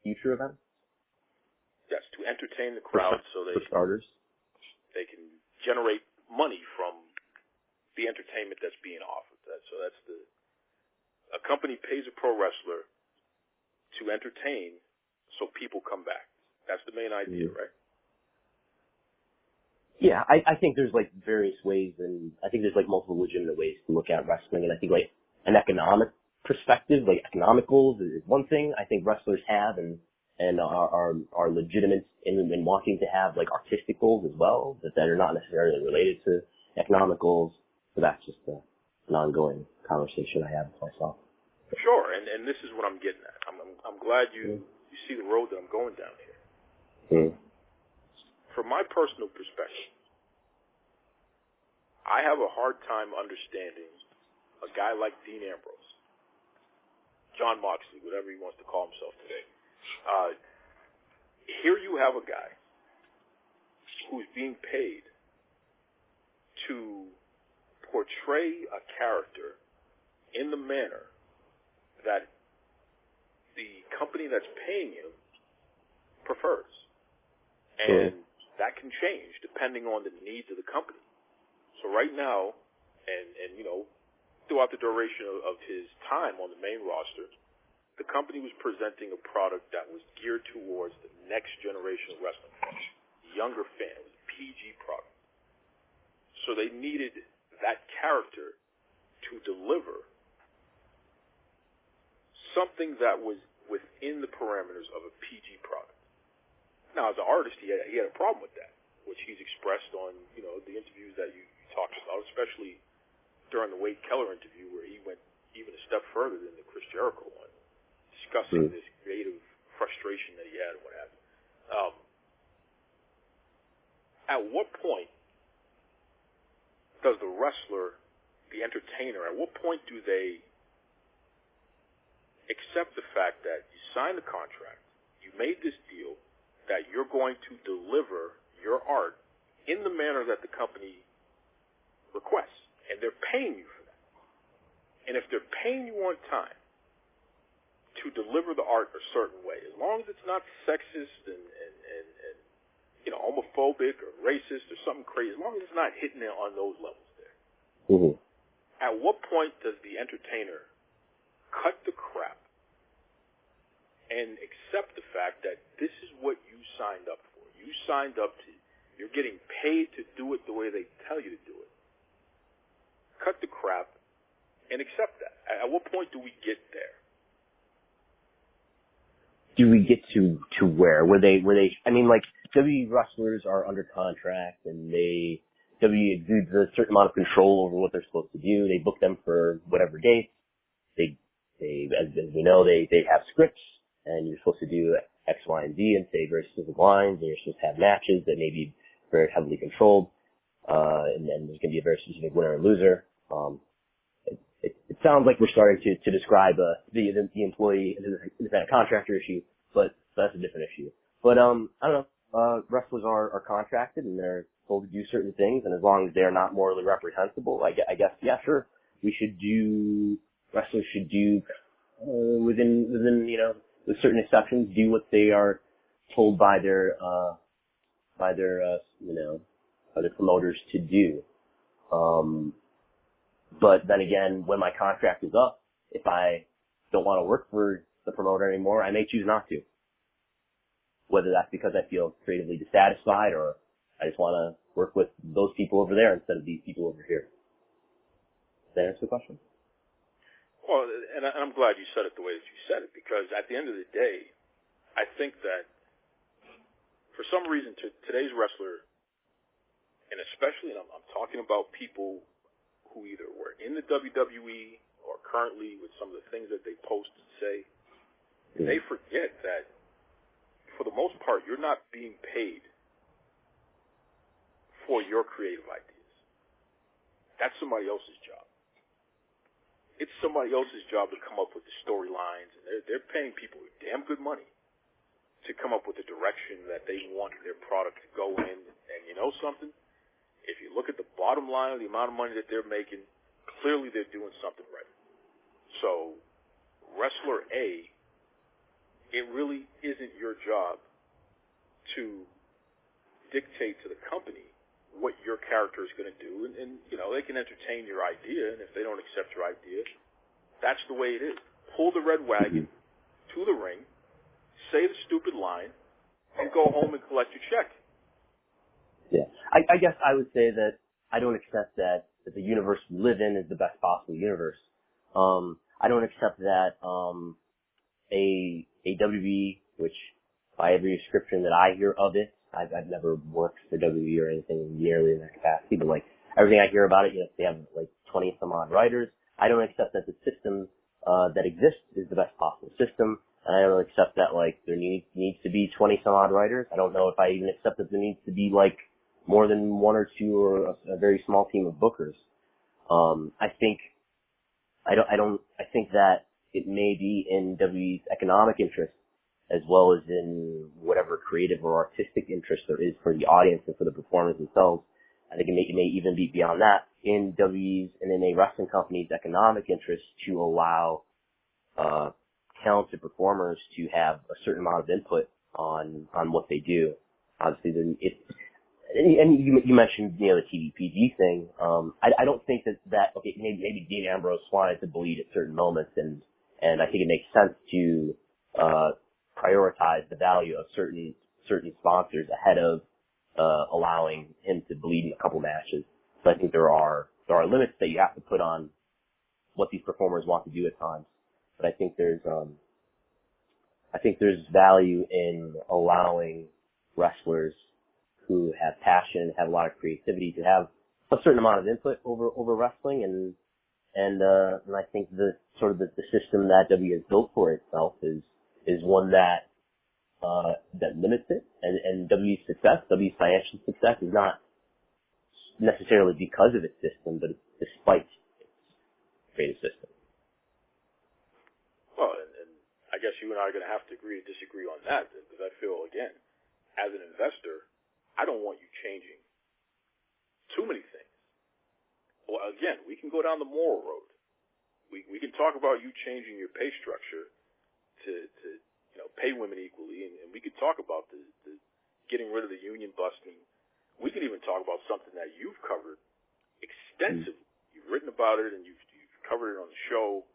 future events. Yes, to entertain the crowd so for starters, they can generate money from the entertainment that's being offered. A company pays a pro wrestler to entertain so people come back. That's the main idea, right? Yeah, I think there's like various ways, and I think there's like multiple legitimate ways to look at wrestling, and I think like an economic perspective, like economicals is one thing I think wrestlers have and are legitimate in wanting to have like artistic goals as well, that are not necessarily related to economicals. So that's just an ongoing conversation I have with myself. Sure, and this is what I'm getting at. I'm glad you see the road that I'm going down here. From my personal perspective, I have a hard time understanding a guy like Dean Ambrose, John Moxley, whatever he wants to call himself today. Here you have a guy who's being paid to portray a character in the manner that the company that's paying him prefers. And that can change depending on the needs of the company. So right now, and you know, throughout the duration of his time on the main roster, the company was presenting a product that was geared towards the next generation of wrestling fans, younger fans, a PG product. So they needed that character to deliver something that was within the parameters of a PG product. Now, as an artist, he had a problem with that, which he's expressed on, you know, the interviews that you talked about, especially during the Wade Keller interview, where he went even a step further than the Chris Jericho one, discussing this creative frustration that he had and what have you. At what point does the wrestler, the entertainer, at what point do they accept the fact that you signed the contract, you made this deal, that you're going to deliver your art in the manner that the company requests, and they're paying you for that. And if they're paying you on time to deliver the art a certain way, as long as it's not sexist and you know, homophobic or racist or something crazy, as long as it's not hitting it on those levels there. At what point does the entertainer cut the crap and accept the fact that this is what you signed up for? You signed up to, you're getting paid to do it the way they tell you to do it. Cut the crap and accept that. At what point do we get there? Do we get to where? Where they, I mean, like, WWE wrestlers are under contract and WWE exudes a certain amount of control over what they're supposed to do. They book them for whatever dates. They as we know, they have scripts and you're supposed to do X, Y, and Z and say very specific lines, and you're supposed to have matches that may be very heavily controlled, and then there's going to be a very specific winner and loser. It sounds like we're starting to describe the employee independent contractor issue, but that's a different issue. But I don't know. Wrestlers are contracted and they're told to do certain things, and as long as they're not morally reprehensible, I guess, yeah, sure, wrestlers should do within you know, with certain exceptions, do what they are told by their you know, other promoters to do. But then again, when my contract is up, if I don't want to work for the promoter anymore, I may choose not to. Whether that's because I feel creatively dissatisfied or I just want to work with those people over there instead of these people over here. Does that answer the question? Well, and I'm glad you said it the way that you said it, because at the end of the day, I think that for some reason today's wrestler, and especially, and I'm talking about people who either were in the WWE or currently with some of the things that they post and say, they forget that for the most part, you're not being paid for your creative ideas. That's somebody else's job. It's somebody else's job to come up with the storylines, and they're paying people damn good money to come up with the direction that they want their product to go in. And you know something? If you look at the bottom line of the amount of money that they're making, clearly they're doing something right. So, wrestler A, it really isn't your job to dictate to the company what your character is going to do. And, you know, they can entertain your idea, and if they don't accept your idea, that's the way it is. Pull the red wagon to the ring, say the stupid line, and go home and collect your check. Yeah. I guess I would say that I don't accept that the universe we live in is the best possible universe. I don't accept that a WWE, which by every description that I hear of it, I've never worked for WWE or anything nearly in that capacity, but like everything I hear about it, they have like 20 some odd writers. I don't accept that the system that exists is the best possible system. And I don't accept that like there needs to be 20 some odd writers. I don't know if I even accept that there needs to be like more than one or two or a very small team of bookers. I think that it may be in WWE's economic interest as well as in whatever creative or artistic interest there is for the audience and for the performers themselves. I think it may even be beyond that in WWE's and in a wrestling company's economic interest to allow talented performers to have a certain amount of input on what they do. Obviously, then and you mentioned the TVPG thing. I don't think that okay, maybe Dean Ambrose wanted to bleed at certain moments, and I think it makes sense to prioritize the value of certain sponsors ahead of allowing him to bleed in a couple matches. So I think there are limits that you have to put on what these performers want to do at times. But I think there's value in allowing wrestlers who have passion, have a lot of creativity, to have a certain amount of input over wrestling, and I think the system that WWE has built for itself is one that limits it, and WWE's success, WWE's financial success is not necessarily because of its system, but it's despite its creative system. Well, and I guess you and I are going to have to agree to disagree on that, because I feel, again, as an investor, I don't want you changing too many things. Well, again, we can go down the moral road. We can talk about you changing your pay structure to pay women equally, and we could talk about the getting rid of the union busting. We could even talk about something that you've covered extensively. You've written about it, and you've covered it on the show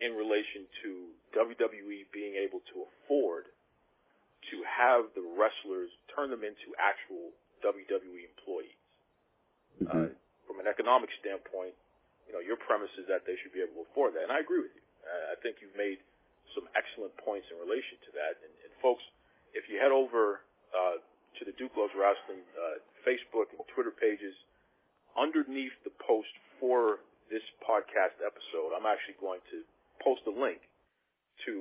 in relation to WWE being able to afford to have the wrestlers turn them into actual WWE employees. Mm-hmm. From an economic standpoint, your premise is that they should be able to afford that, and I agree with you. I think you've made some excellent points in relation to that. And folks, if you head over to the Duke Loves Wrestling Facebook and Twitter pages, underneath the post for this podcast episode, I'm actually going to post a link to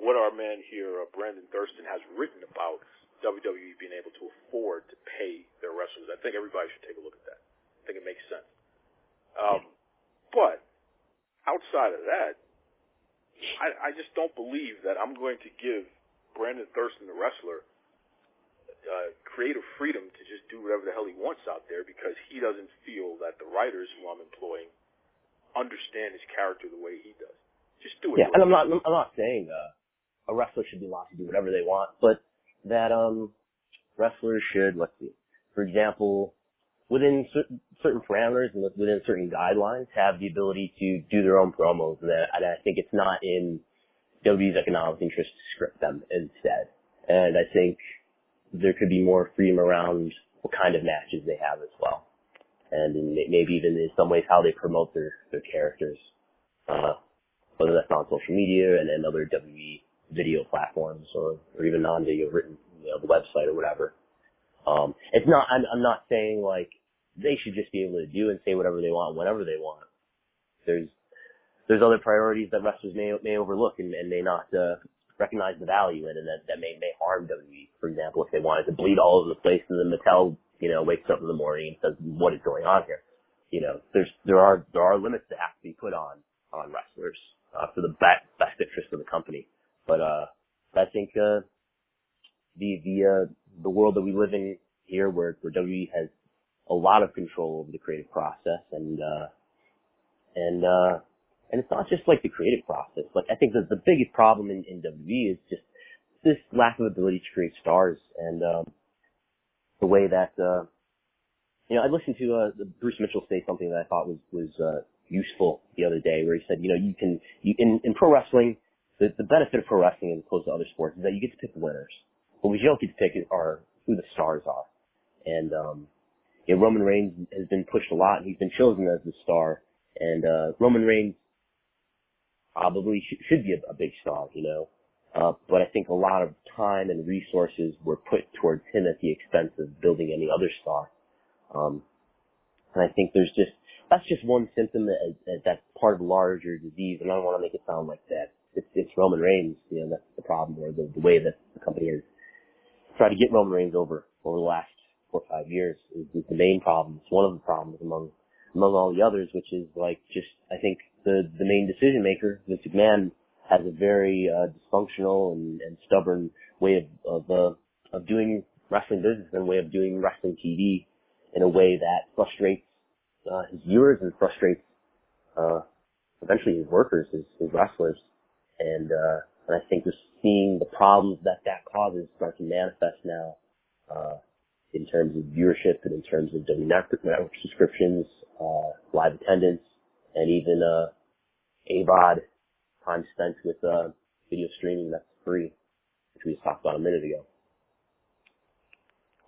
what our man here, Brandon Thurston, has written about WWE being able to afford to pay their wrestlers. I think everybody should take a look at that. I think it makes sense. But outside of that, I just don't believe that I'm going to give Brandon Thurston, the wrestler, creative freedom to just do whatever the hell he wants out there, because he doesn't feel that the writers who I'm employing understand his character the way he does. Just do it. Yeah, and I'm not saying a wrestler should be allowed to do whatever they want, but that wrestlers should, for example, within certain parameters and within certain guidelines, have the ability to do their own promos, and I think it's not in WWE's economic interest to script them instead. And I think there could be more freedom around what kind of matches they have as well, and maybe even in some ways how they promote their characters, whether that's on social media and then other WWE video platforms or even non-video written, the website or whatever. It's not. I'm not saying like they should just be able to do and say whatever they want whenever they want. There's other priorities that wrestlers may overlook and may not recognize the value in, and that may harm WWE. For example, if they wanted to bleed all over the place, and then Mattel wakes up in the morning and says, "What is going on here?" There are limits that have to be put on wrestlers for the best interest of the company. But I think the world that we live in here, where WWE has a lot of control over the creative process, and it's not just like the creative process. Like, I think that the biggest problem in WWE is just this lack of ability to create stars, and the way that I listened to Bruce Mitchell say something that I thought was useful the other day, where he said, you can in pro wrestling, the benefit of pro wrestling as opposed to other sports is that you get to pick the winners. But what you don't get to pick are who the stars are. And Roman Reigns has been pushed a lot, and he's been chosen as the star And Roman Reigns probably should be a big star, you know. But I think a lot of time and resources were put towards him at the expense of building any other star. And I think that's just one symptom that's part of a larger disease, and I don't want to make it sound like that. It's Roman Reigns, you know, that's the problem, or the way that the company has tried to get Roman Reigns over the last 4 or 5 years is the main problem. It's one of the problems among all the others, which is like just, I think the main decision maker, Vince McMahon, has a very dysfunctional and stubborn way of doing wrestling business and way of doing wrestling TV in a way that frustrates his viewers and frustrates eventually his workers, his wrestlers. And I think we're seeing the problems that causes start to manifest now in terms of viewership and in terms of WWE network subscriptions, live attendance, and even AVOD, time spent with video streaming that's free, which we just talked about a minute ago.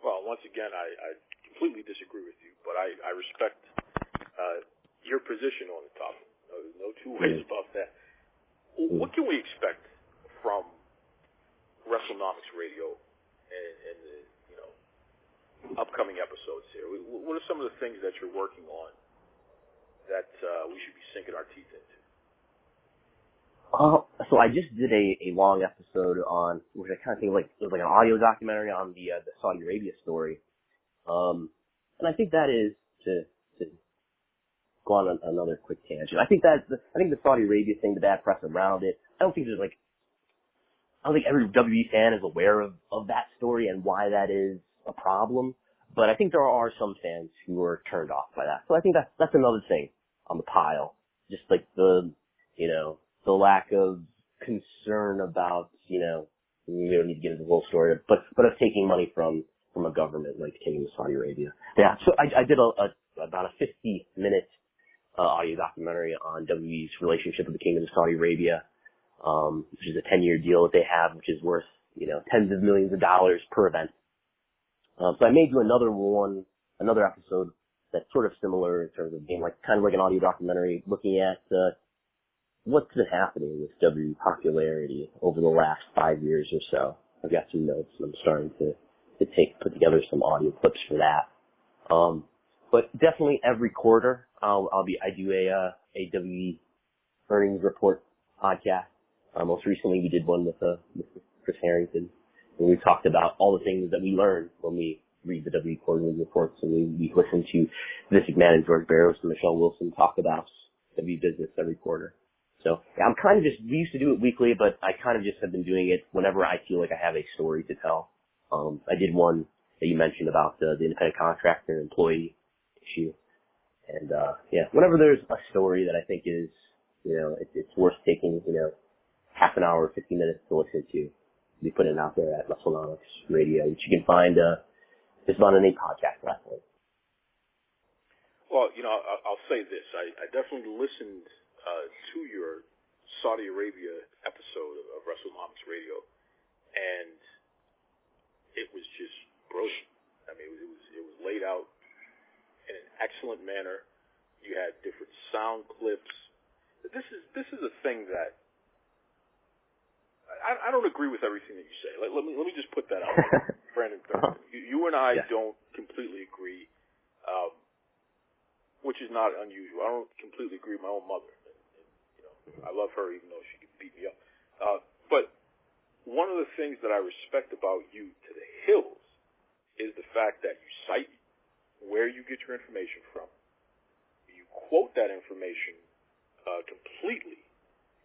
Well, once again, I completely disagree with you, but I respect your position on the topic. There's no two ways about that. What can we expect from Wrestlenomics Radio and the upcoming episodes here? What are some of the things that you're working on that we should be sinking our teeth into? So I just did a long episode on, which I kind of think it was like an audio documentary on the Saudi Arabia story. And I think that is to go on another quick tangent. I think the Saudi Arabia thing, the bad press around it, I don't think every WWE fan is aware of that story and why that is a problem. But I think there are some fans who are turned off by that. So I think that's another thing on the pile. Just like the lack of concern about, we don't need to get into the whole story, but of taking money from a government like Kingdom of Saudi Arabia. Yeah, so I did about a 50-minute audio documentary on WWE's relationship with the Kingdom of Saudi Arabia, which is a 10-year deal that they have, which is worth, tens of millions of dollars per event. So I may do another episode that's sort of similar in terms of being kind of like an audio documentary looking at what's been happening with WWE popularity over the last 5 years or so. I've got some notes and I'm starting to put together some audio clips for that. But definitely every quarter I do a WWE earnings report podcast. Most recently we did one with Chris Harrington, and we talked about all the things that we learned when we read the WWE quarterly reports, and we listen to Vince McMahon and George Barros and Michelle Wilson talk about WWE business every quarter. So yeah, I'm kind of we used to do it weekly, but I kind of just have been doing it whenever I feel like I have a story to tell. I did one that you mentioned about the independent contractor employee issue. And, whenever there's a story that I think is, it's worth taking, half an hour, 50 minutes to listen to, we put it out there at Wrestlenomics Radio, which you can find, just about any podcast wrestling. Well, I'll say this. I definitely listened to your Saudi Arabia episode of Wrestlenomics Radio, and it was just brilliant. I mean, it was laid out in an excellent manner. You had different sound clips. This is a thing that I don't agree with everything that you say. Let me just put that out there. Brandon Thurston. You and I don't completely agree, which is not unusual. I don't completely agree with my own mother. I love her even though she could beat me up. But one of the things that I respect about you to the hills is the fact that you cite where you get your information from. You quote that information completely.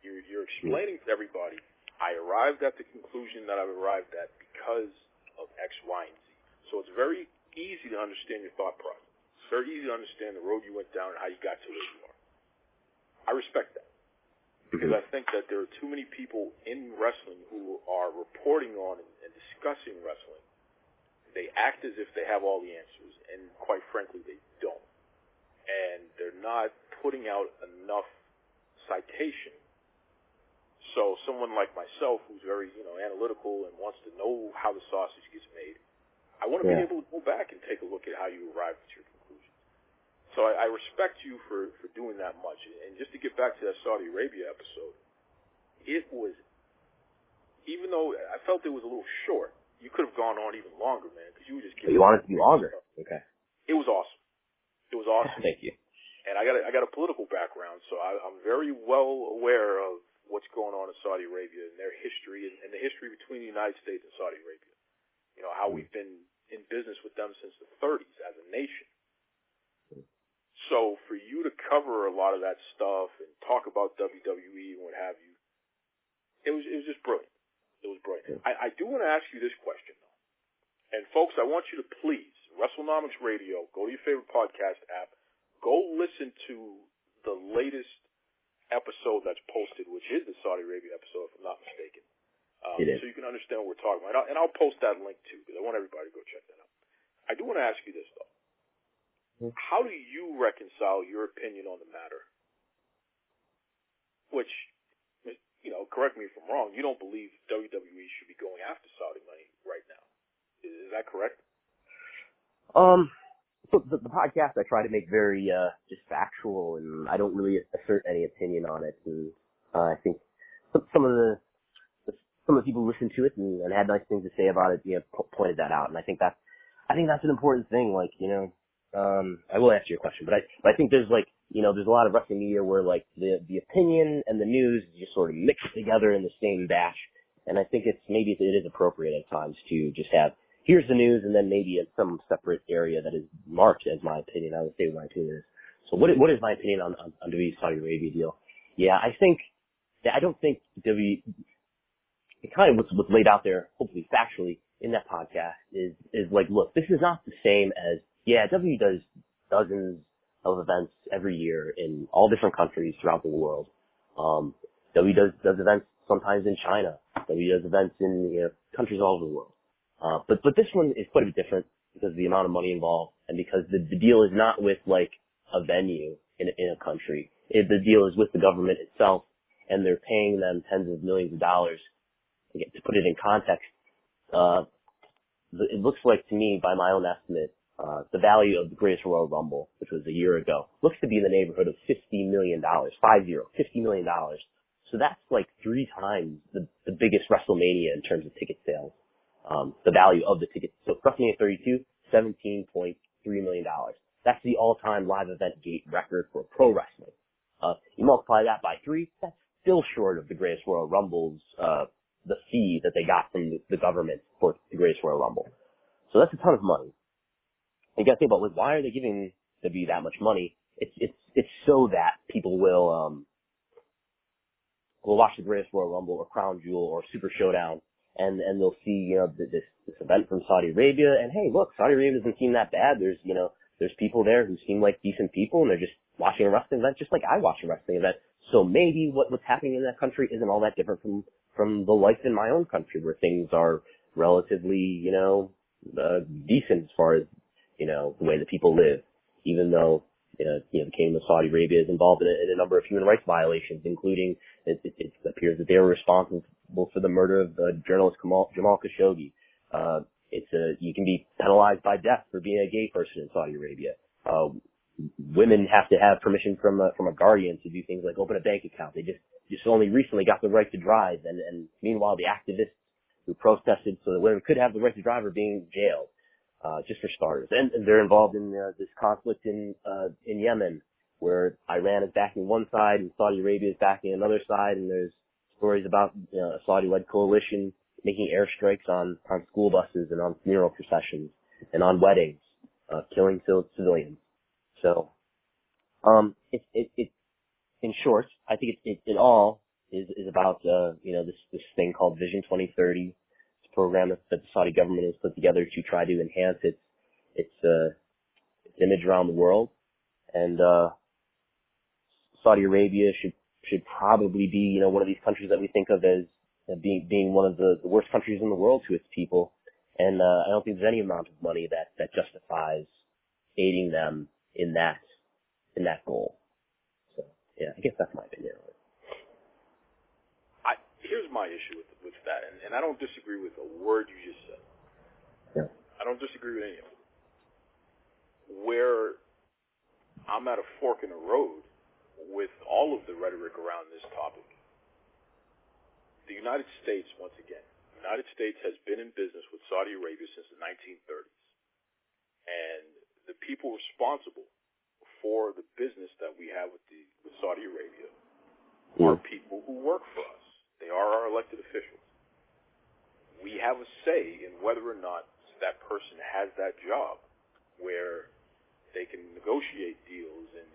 You're explaining to everybody, I arrived at the conclusion that I've arrived at because of X, Y, and Z. So it's very easy to understand your thought process. It's very easy to understand the road you went down and how you got to where you are. I respect that. Because I think that there are too many people in wrestling who are reporting on and discussing wrestling. They act as if they have all the answers, and quite frankly, they don't. And they're not putting out enough citation. So someone like myself, who's very, analytical and wants to know how the sausage gets made, I want to be able to go back and take a look at how you arrived at your conclusions. So I respect you for doing that much. And just to get back to that Saudi Arabia episode, it was, even though I felt it was a little short, you could have gone on even longer, man, because you were just giving. But you wanted it to be longer. Okay. It was awesome. It was awesome. Thank you. And I got a political background, so I'm very well aware of what's going on in Saudi Arabia and their history and the history between the United States and Saudi Arabia. You know, how we've been in business with them since the 30s as a nation. So for you to cover a lot of that stuff and talk about WWE and what have you, it was just brilliant. It was brilliant. I do want to ask you this question, though. And folks, I want you to please, Wrestlenomics Radio, go to your favorite podcast app, go listen to the latest episode that's posted, which is the Saudi Arabia episode, if I'm not mistaken. So you can understand what we're talking about. And I'll post that link, too, because I want everybody to go check that out. I do want to ask you this, though. How do you reconcile your opinion on the matter? Which, you know, correct me if I'm wrong, you don't believe WWE should be going after Saudi money right now. Is that correct? So the podcast I try to make very just factual, and I don't really assert any opinion on it. And I think some of the people who listened to it and had nice things to say about it, you know, pointed that out. And I think that's an important thing. Like, you know, I will answer your question, but I think there's like, you know, there's a lot of wrestling media where like the opinion and the news just sort of mix together in the same batch. And I think it is appropriate at times to just have, here's the news, and then maybe in some separate area that is marked as my opinion. I would say what my opinion is. So what is my opinion on WWE's Saudi Arabia deal? Yeah, I don't think WWE, it kind of what's laid out there, hopefully factually, in that podcast is like, look, this is not the same as, yeah, WWE does dozens of events every year in all different countries throughout the world. WWE does events sometimes in China. WWE does events in, you know, countries all over the world. But this one is quite a bit different because of the amount of money involved and because the deal is not with like a venue in a country. The deal is with the government itself, and they're paying them tens of millions of dollars. To put it in context, it looks like to me, by my own estimate, the value of the Greatest Royal Rumble, which was a year ago, looks to be in the neighborhood of $50 million. $50 million. So that's like 3 times the biggest WrestleMania in terms of ticket sales. The value of the tickets. So WrestleMania 32, $17.3 million. That's the all-time live event gate record for pro wrestling. You multiply that by 3, that's still short of the Greatest Royal Rumble's, the fee that they got from the government for the Greatest Royal Rumble. So that's a ton of money. You gotta think about, like, why are they giving WWE that much money? It's so that people will watch the Greatest Royal Rumble or Crown Jewel or Super Showdown, and they'll see, you know, this event from Saudi Arabia, and hey, look, Saudi Arabia doesn't seem that bad. There's people there who seem like decent people, and they're just watching a wrestling event just like I watch a wrestling event. So maybe what's happening in that country isn't all that different from the life in my own country, where things are relatively, you know, decent as far as, you know, the way that people live, even though, you know, the Kingdom of Saudi Arabia is involved in a number of human rights violations, including it appears that they were responsible for the murder of journalist Jamal Khashoggi. You can be penalized by death for being a gay person in Saudi Arabia. Women have to have permission from a guardian to do things like open a bank account. They just only recently got the right to drive, and meanwhile the activists who protested so that women could have the right to drive are being jailed, just for starters. And they're involved in this conflict in Yemen, where Iran is backing one side and Saudi Arabia is backing another side, and there's stories about, you know, a Saudi-led coalition making airstrikes on school buses and on funeral processions and on weddings, killing civilians. So, in short, I think it all is about, you know, this thing called Vision 2030. It's a program that the Saudi government has put together to try to enhance its image around the world. And, Saudi Arabia should probably be, you know, one of these countries that we think of as being one of the worst countries in the world to its people. And, I don't think there's any amount of money that justifies aiding them in that goal. So, yeah, I guess that's my opinion on it. Here's my issue with that, and I don't disagree with a word you just said. Yeah. I don't disagree with any of it. Where I'm at a fork in the road with all of the rhetoric around this topic. The United States, once again, the United States has been in business with Saudi Arabia since the 1930s. And the people responsible for the business that we have with Saudi Arabia are people who work for us. They are our elected officials. We have a say in whether or not that person has that job where they can negotiate deals and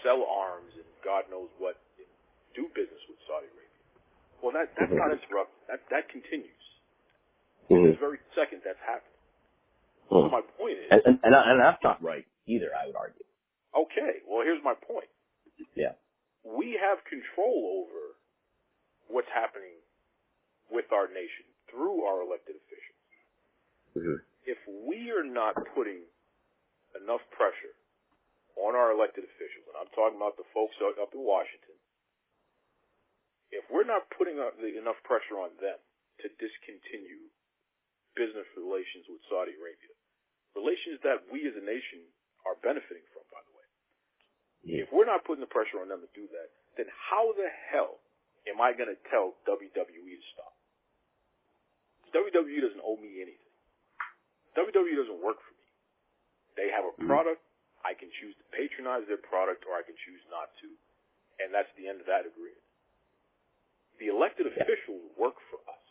sell arms and God knows what, do business with Saudi Arabia. Well, that's not interrupted. That continues. This very second that's happening. So my point is... And that's not right either, I would argue. Okay, well, here's my point. Yeah. We have control over what's happening with our nation through our elected officials. If we are not putting enough pressure on our elected officials, and I'm talking about the folks up in Washington, if we're not putting enough pressure on them to discontinue business relations with Saudi Arabia, relations that we as a nation are benefiting from, by the way, if we're not putting the pressure on them to do that, then how the hell am I going to tell WWE to stop? WWE doesn't owe me anything. WWE doesn't work for me. They have a product. I can choose to patronize their product or I can choose not to. And that's the end of that agreement. The elected officials work for us.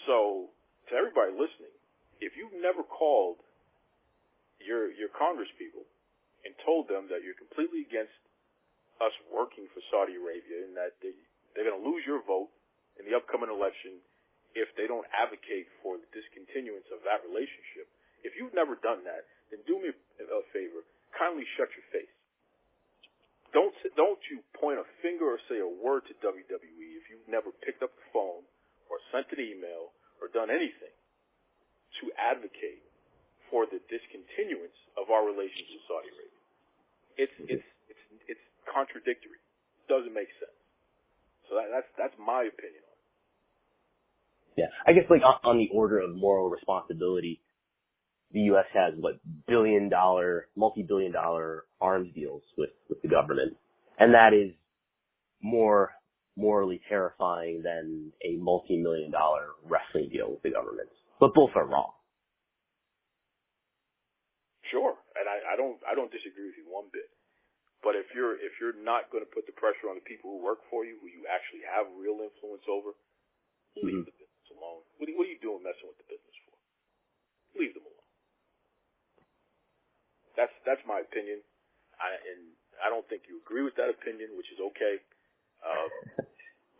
So, to everybody listening, if you've never called your congresspeople and told them that you're completely against us working for Saudi Arabia and that they're going to lose your vote in the upcoming election if they don't advocate for the discontinuance of that relationship, if you've never done that, then do me a favor. Kindly shut your face. Don't you point a finger or say a word to WWE if you've never picked up the phone or sent an email or done anything to advocate for the discontinuance of our relations with Saudi Arabia. It's contradictory. It doesn't make sense. So that's my opinion on it. Yeah, I guess like on the order of moral responsibility, the U.S. has multi-billion-dollar arms deals with the government, and that is more morally terrifying than a multi-million-dollar wrestling deal with the government. But both are wrong. Sure, and I don't disagree with you one bit. But if you're not going to put the pressure on the people who work for you, who you actually have real influence over, leave the business alone. What are you doing messing with the business for? Leave them alone. That's my opinion, and I don't think you agree with that opinion, which is okay.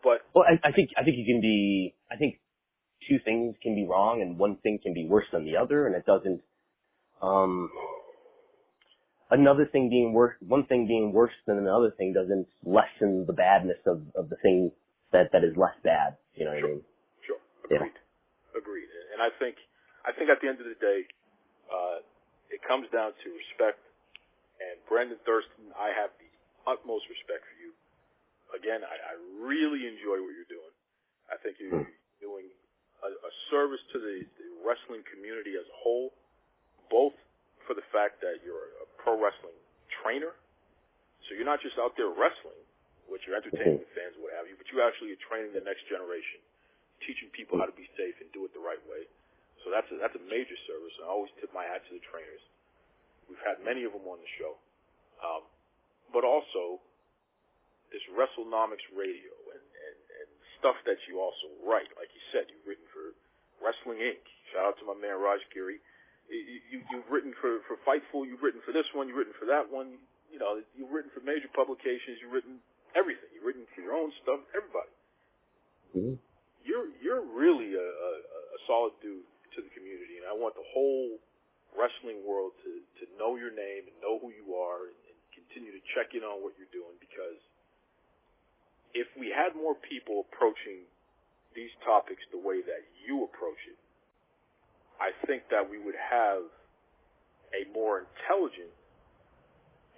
But I think you can be. I think two things can be wrong, and one thing can be worse than the other, and it doesn't. Another thing being worse, one thing being worse than another thing doesn't lessen the badness of the thing that is less bad. You know what I mean? Sure. Agreed. And I think at the end of the day, it comes down to respect. And Brendan Thurston, I have the utmost respect for you. Again, I really enjoy what you're doing. I think you're doing a service to the wrestling community as a whole, both for the fact that you're a pro wrestling trainer. So you're not just out there wrestling, which you're entertaining the fans, what have you, but you actually are training the next generation, teaching people how to be safe and do it the right way. So that's a major service, and I always tip my hat to the trainers. We've had many of them on the show. But also, this Wrestlenomics Radio and stuff that you also write. Like you said, you've written for Wrestling Inc. Shout out to my man Raj Giri. You've written for Fightful. You've written for this one. You've written for that one. You know, you've written for major publications. You've written everything. You've written for your own stuff. Everybody. You're really a solid dude to the community, and I want the whole wrestling world to know your name and know who you are and continue to check in on what you're doing, because if we had more people approaching these topics the way that you approach it, I think that we would have a more intelligent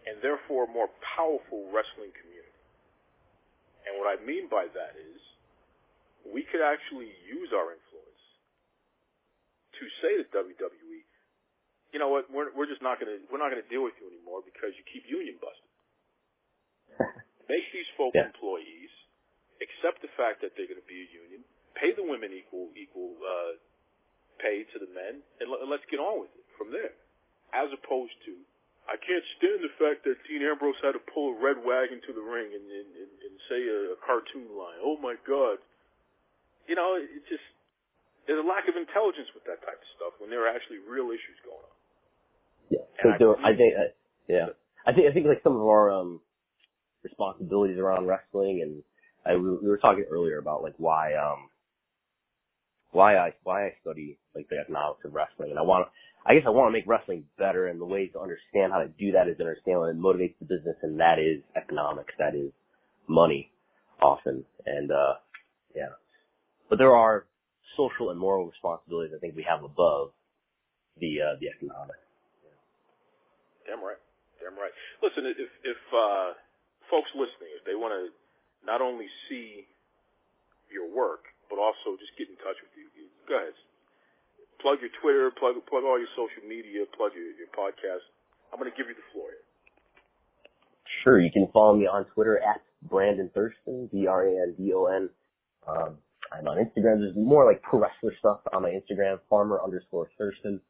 and therefore more powerful wrestling community. And what I mean by that is we could actually use our influence to say to WWE, you know what, we're just not gonna deal with you anymore because you keep union busting. Make these folk employees, accept the fact that they're going to be a union, pay the women equal pay to the men, and let's get on with it from there. As opposed to, I can't stand the fact that Dean Ambrose had to pull a red wagon to the ring and say a cartoon line. Oh my God. You know, it just, there's a lack of intelligence with that type of stuff when there are actually real issues going on. Yeah. I think like some of our responsibilities around wrestling, and we were talking earlier about like why I study like the economics of wrestling, and I guess I want to make wrestling better, and the way to understand how to do that is to understand what motivates the business, and that is economics, that is money, often, and but there are social and moral responsibilities I think we have above the economics. Damn right. Listen, if folks listening, if they want to not only see your work, but also just get in touch with you, go ahead. Plug your Twitter, plug all your social media, plug your podcast. I'm going to give you the floor here. Sure, you can follow me on Twitter at Brandon Thurston, Brandon. I'm on Instagram. There's more like pro wrestler stuff on my Instagram, farmer_Thurston.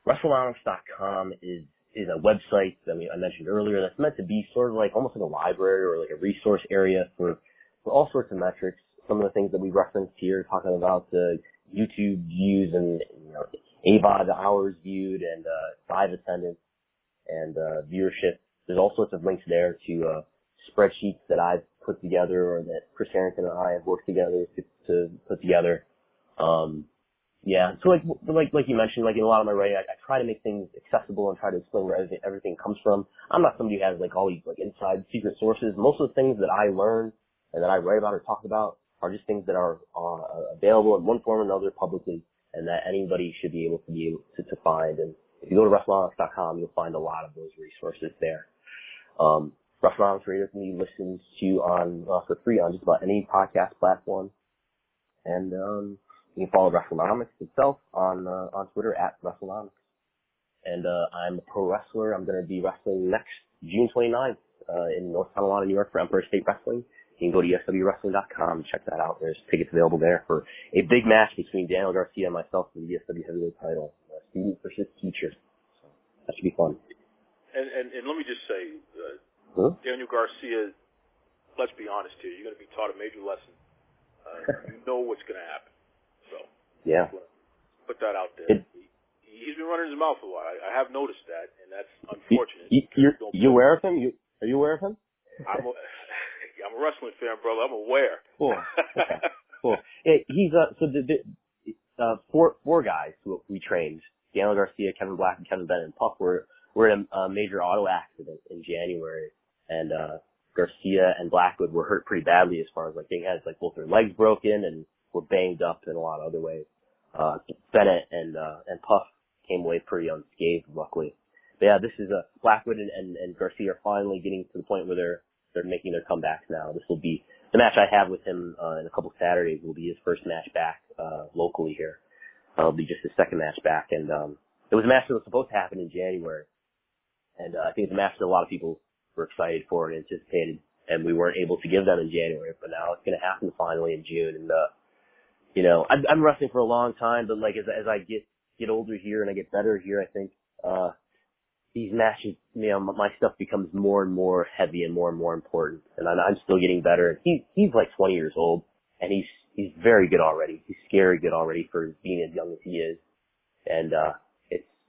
Wrestlenomics.com is a website that I mentioned earlier that's meant to be sort of like almost like a library or like a resource area for all sorts of metrics. Some of the things that we referenced here, talking about the YouTube views and AVOD hours viewed and live attendance and viewership. There's all sorts of links there to spreadsheets that I've put together or that Chris Harrington and I have worked together to put together. So like you mentioned, like in a lot of my writing, I try to make things accessible and try to explain where everything comes from. I'm not somebody who has like all these like inside secret sources. Most of the things that I learn and that I write about or talk about are just things that are available in one form or another publicly, and that anybody should be able to find. And if you go to Wrestlenomics.com, you'll find a lot of those resources there. Wrestlenomics Radio can be listened to for free on just about any podcast platform. And you can follow Wrestlenomics itself on Twitter at Wrestlenomics. And I'm a pro wrestler. I'm going to be wrestling next June 29th in North Carolina, New York for Empire State Wrestling. You can go to ESWWrestling.com and check that out. There's tickets available there for a big match between Daniel Garcia and myself for the ESW Heavyweight title. Student versus teacher. So that should be fun. And let me just say, Daniel Garcia, let's be honest here, you're going to be taught a major lesson. You know what's going to happen. So, yeah. Put that out there. He's been running his mouth a while. I have noticed that, and that's unfortunate. You aware of him? Are you aware of him? I'm a wrestling fan, brother. I'm aware. Cool. Okay. Cool. Yeah, he's four guys who we trained: Daniel Garcia, Kevin Black, and Kevin Bennett. And Puff were in a major auto accident in January, and Garcia and Blackwood were hurt pretty badly as far as like they had like both their legs broken and were banged up in a lot of other ways. Bennett and Puff came away pretty unscathed, luckily. But yeah, this is Blackwood and Garcia are finally getting to the point where they're making their comebacks now. This will be the match I have with him in a couple Saturdays. Will be his first match back locally here. It'll be just his second match back, and it was a match that was supposed to happen in January, and I think it's a match that a lot of people were excited for and anticipated, and we weren't able to give them in January, but now it's going to happen finally in June. And I'm wrestling for a long time, but like as I get older here and I get better here, I think these matches, my stuff becomes more and more heavy and more important, and I'm still getting better. He's like 20 years old, and he's very good already. He's scary good already for being as young as he is, and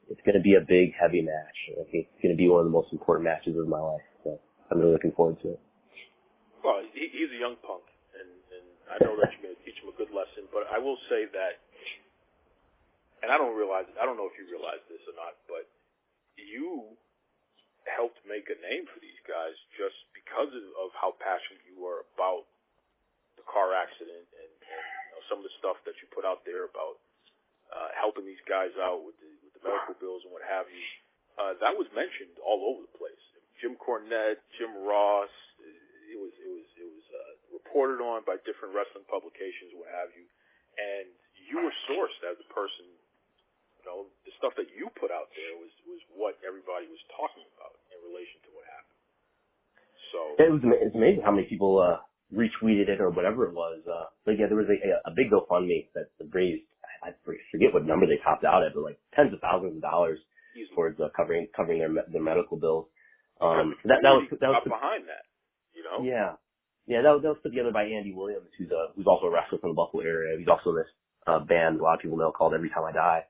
it's going to be a big, heavy match. I think it's going to be one of the most important matches of my life. So I'm really looking forward to it. Well, he's a young punk, and I know that you're going to teach him a good lesson. But I will say that, and I don't know if you realize this or not, but you helped make a name for these guys just because of how passionate you were about the car accident and some of the stuff that you put out there about helping these guys out with the medical bills and what have you. That was mentioned all over the place. Jim Cornette, Jim Ross. It was reported on by different wrestling publications, what have you. And you were sourced as a person the stuff that you put out there was what everybody was talking about in relation to what happened. So it's amazing how many people retweeted it or whatever it was. There was a big GoFundMe that raised, I forget what number they topped out at, but like tens of thousands of dollars towards covering their medical bills. That was behind that, you know. Yeah, that was put together by Andy Williams, who's also a wrestler from the Buffalo area. He's also in this band a lot of people know called Every Time I Die.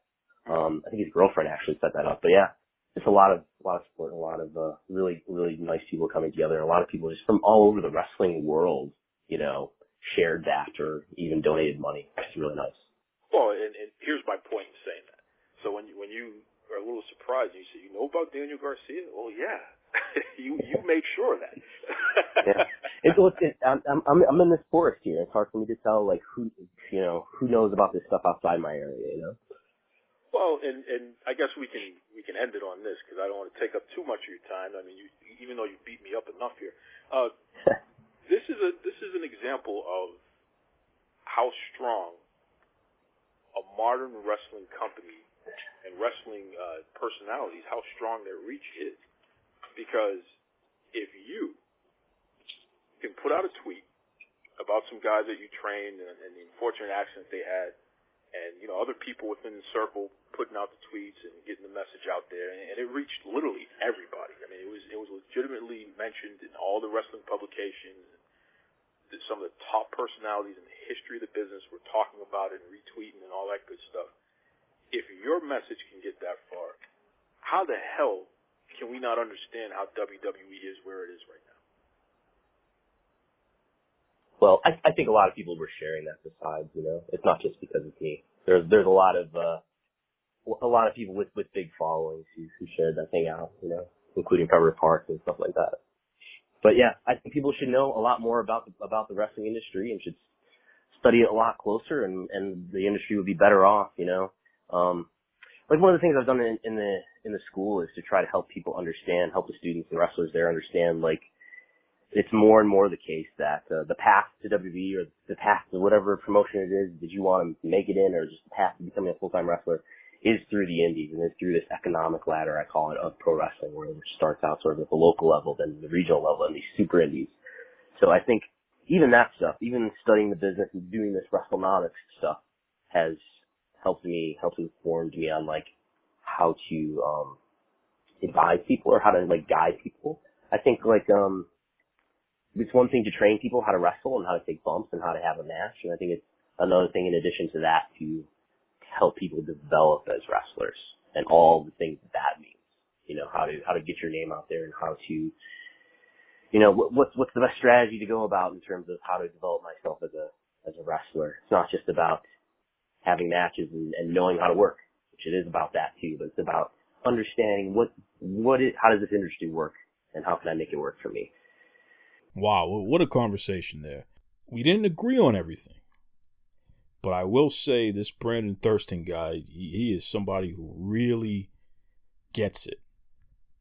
I think his girlfriend actually set that up. But yeah, it's a lot of support, and a lot of really, really nice people coming together. And a lot of people just from all over the wrestling world, you know, shared that or even donated money. It's really nice. Well, and here's my point in saying that. So when you are a little surprised, and you say, you know about Daniel Garcia? Well, yeah. you made sure of that. Yeah. I'm in this forest here. It's hard for me to tell like who knows about this stuff outside my area, you know. Well, and I guess we can end it on this because I don't want to take up too much of your time. I mean, even though you beat me up enough here, this is an example of how strong a modern wrestling company and wrestling personalities, how strong their reach is. Because if you can put out a tweet about some guys that you trained and the unfortunate accident they had, and, you know, other people within the circle putting out the tweets and getting the message out there, and it reached literally everybody. I mean, it was legitimately mentioned in all the wrestling publications. Some of the top personalities in the history of the business were talking about it and retweeting and all that good stuff. If your message can get that far, how the hell can we not understand how WWE is where it is right now? Well, I think a lot of people were sharing that besides, you know. It's not just because it's me. There's a lot of people with big followings who shared that thing out, you know, including Trevor Parks and stuff like that. But yeah, I think people should know a lot more about the wrestling industry and should study it a lot closer, and the industry would be better off, you know. Like one of the things I've done in the school is to try to help people understand, help the students and wrestlers there understand, like, it's more and more the case that the path to WWE or the path to whatever promotion it is that you want to make it in, or just the path to becoming a full-time wrestler, is through the indies and is through this economic ladder, I call it, of pro wrestling, where it starts out sort of at the local level, then the regional level, and these super indies. So I think even that stuff, even studying the business and doing this Wrestlenomics stuff, has helped informed me on like how to advise people or how to like guide people. I think like it's one thing to train people how to wrestle and how to take bumps and how to have a match, and I think it's another thing in addition to that to help people develop as wrestlers and all the things that means. You know, how to get your name out there and how to, you know, what's the best strategy to go about in terms of how to develop myself as a wrestler. It's not just about having matches and knowing how to work, which it is about that too, but it's about understanding how does this industry work and how can I make it work for me. Wow, what a conversation there. We didn't agree on everything, but I will say this Brandon Thurston guy, he is somebody who really gets it.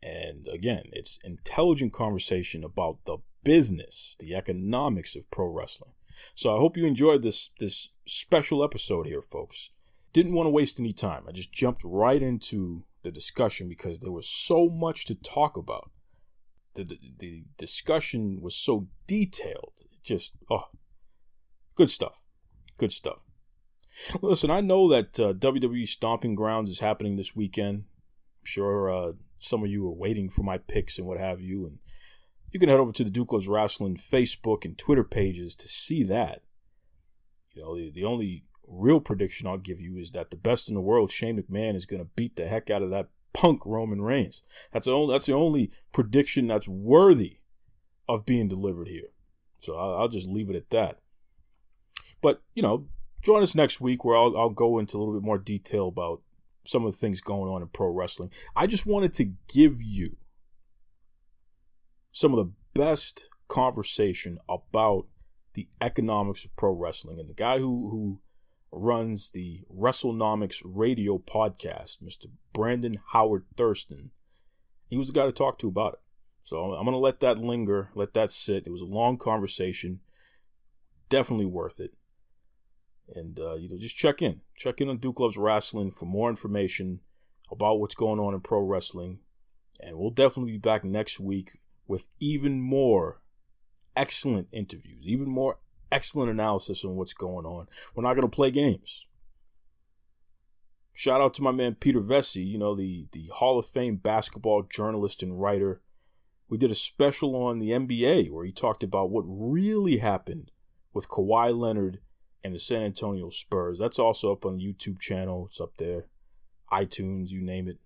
And again, it's intelligent conversation about the business, the economics of pro wrestling. So I hope you enjoyed this special episode here, folks. Didn't want to waste any time. I just jumped right into the discussion because there was so much to talk about. The discussion was so detailed. Just, good stuff. Good stuff. Listen, I know that WWE Stomping Grounds is happening this weekend. I'm sure some of you are waiting for my picks and what have you. And you can head over to the Duke Loves Rasslin Facebook and Twitter pages to see that. You know, the only real prediction I'll give you is that the best in the world, Shane McMahon, is going to beat the heck out of that punk Roman Reigns. That's the only prediction that's worthy of being delivered here. So I'll just leave it at that. But, you know, join us next week where I'll go into a little bit more detail about some of the things going on in pro wrestling. I just wanted to give you some of the best conversation about the economics of pro wrestling. And the guy who runs the Wrestlenomics Radio podcast, Mr. Brandon Howard Thurston, he was the guy to talk to about it. So I'm going to let that linger, let that sit. It was a long conversation. Definitely worth it. And, just check in. Check in on Duke Loves Wrestling for more information about what's going on in pro wrestling. And we'll definitely be back next week with even more excellent interviews, even more excellent analysis on what's going on. We're not going to play games. Shout out to my man Peter Vesey, the Hall of Fame basketball journalist and writer. We did a special on the NBA where he talked about what really happened with Kawhi Leonard and the San Antonio Spurs. That's also up on the YouTube channel. It's up there. iTunes, you name it.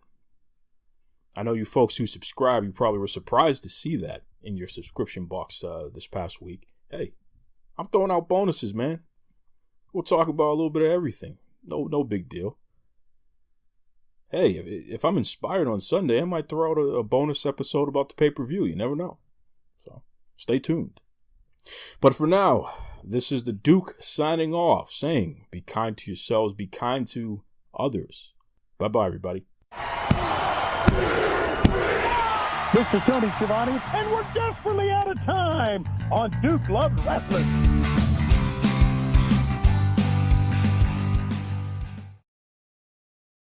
I know you folks who subscribe, you probably were surprised to see that in your subscription box this past week. Hey, I'm throwing out bonuses, man. We'll talk about a little bit of everything. No big deal. Hey, if I'm inspired on Sunday, I might throw out a bonus episode about the pay-per-view. You never know. So stay tuned. But for now, this is the Duke signing off, saying, be kind to yourselves, be kind to others. Bye-bye, everybody. Mr. Tony Schiavone, and we're desperately out of time on Duke Loves Wrestling.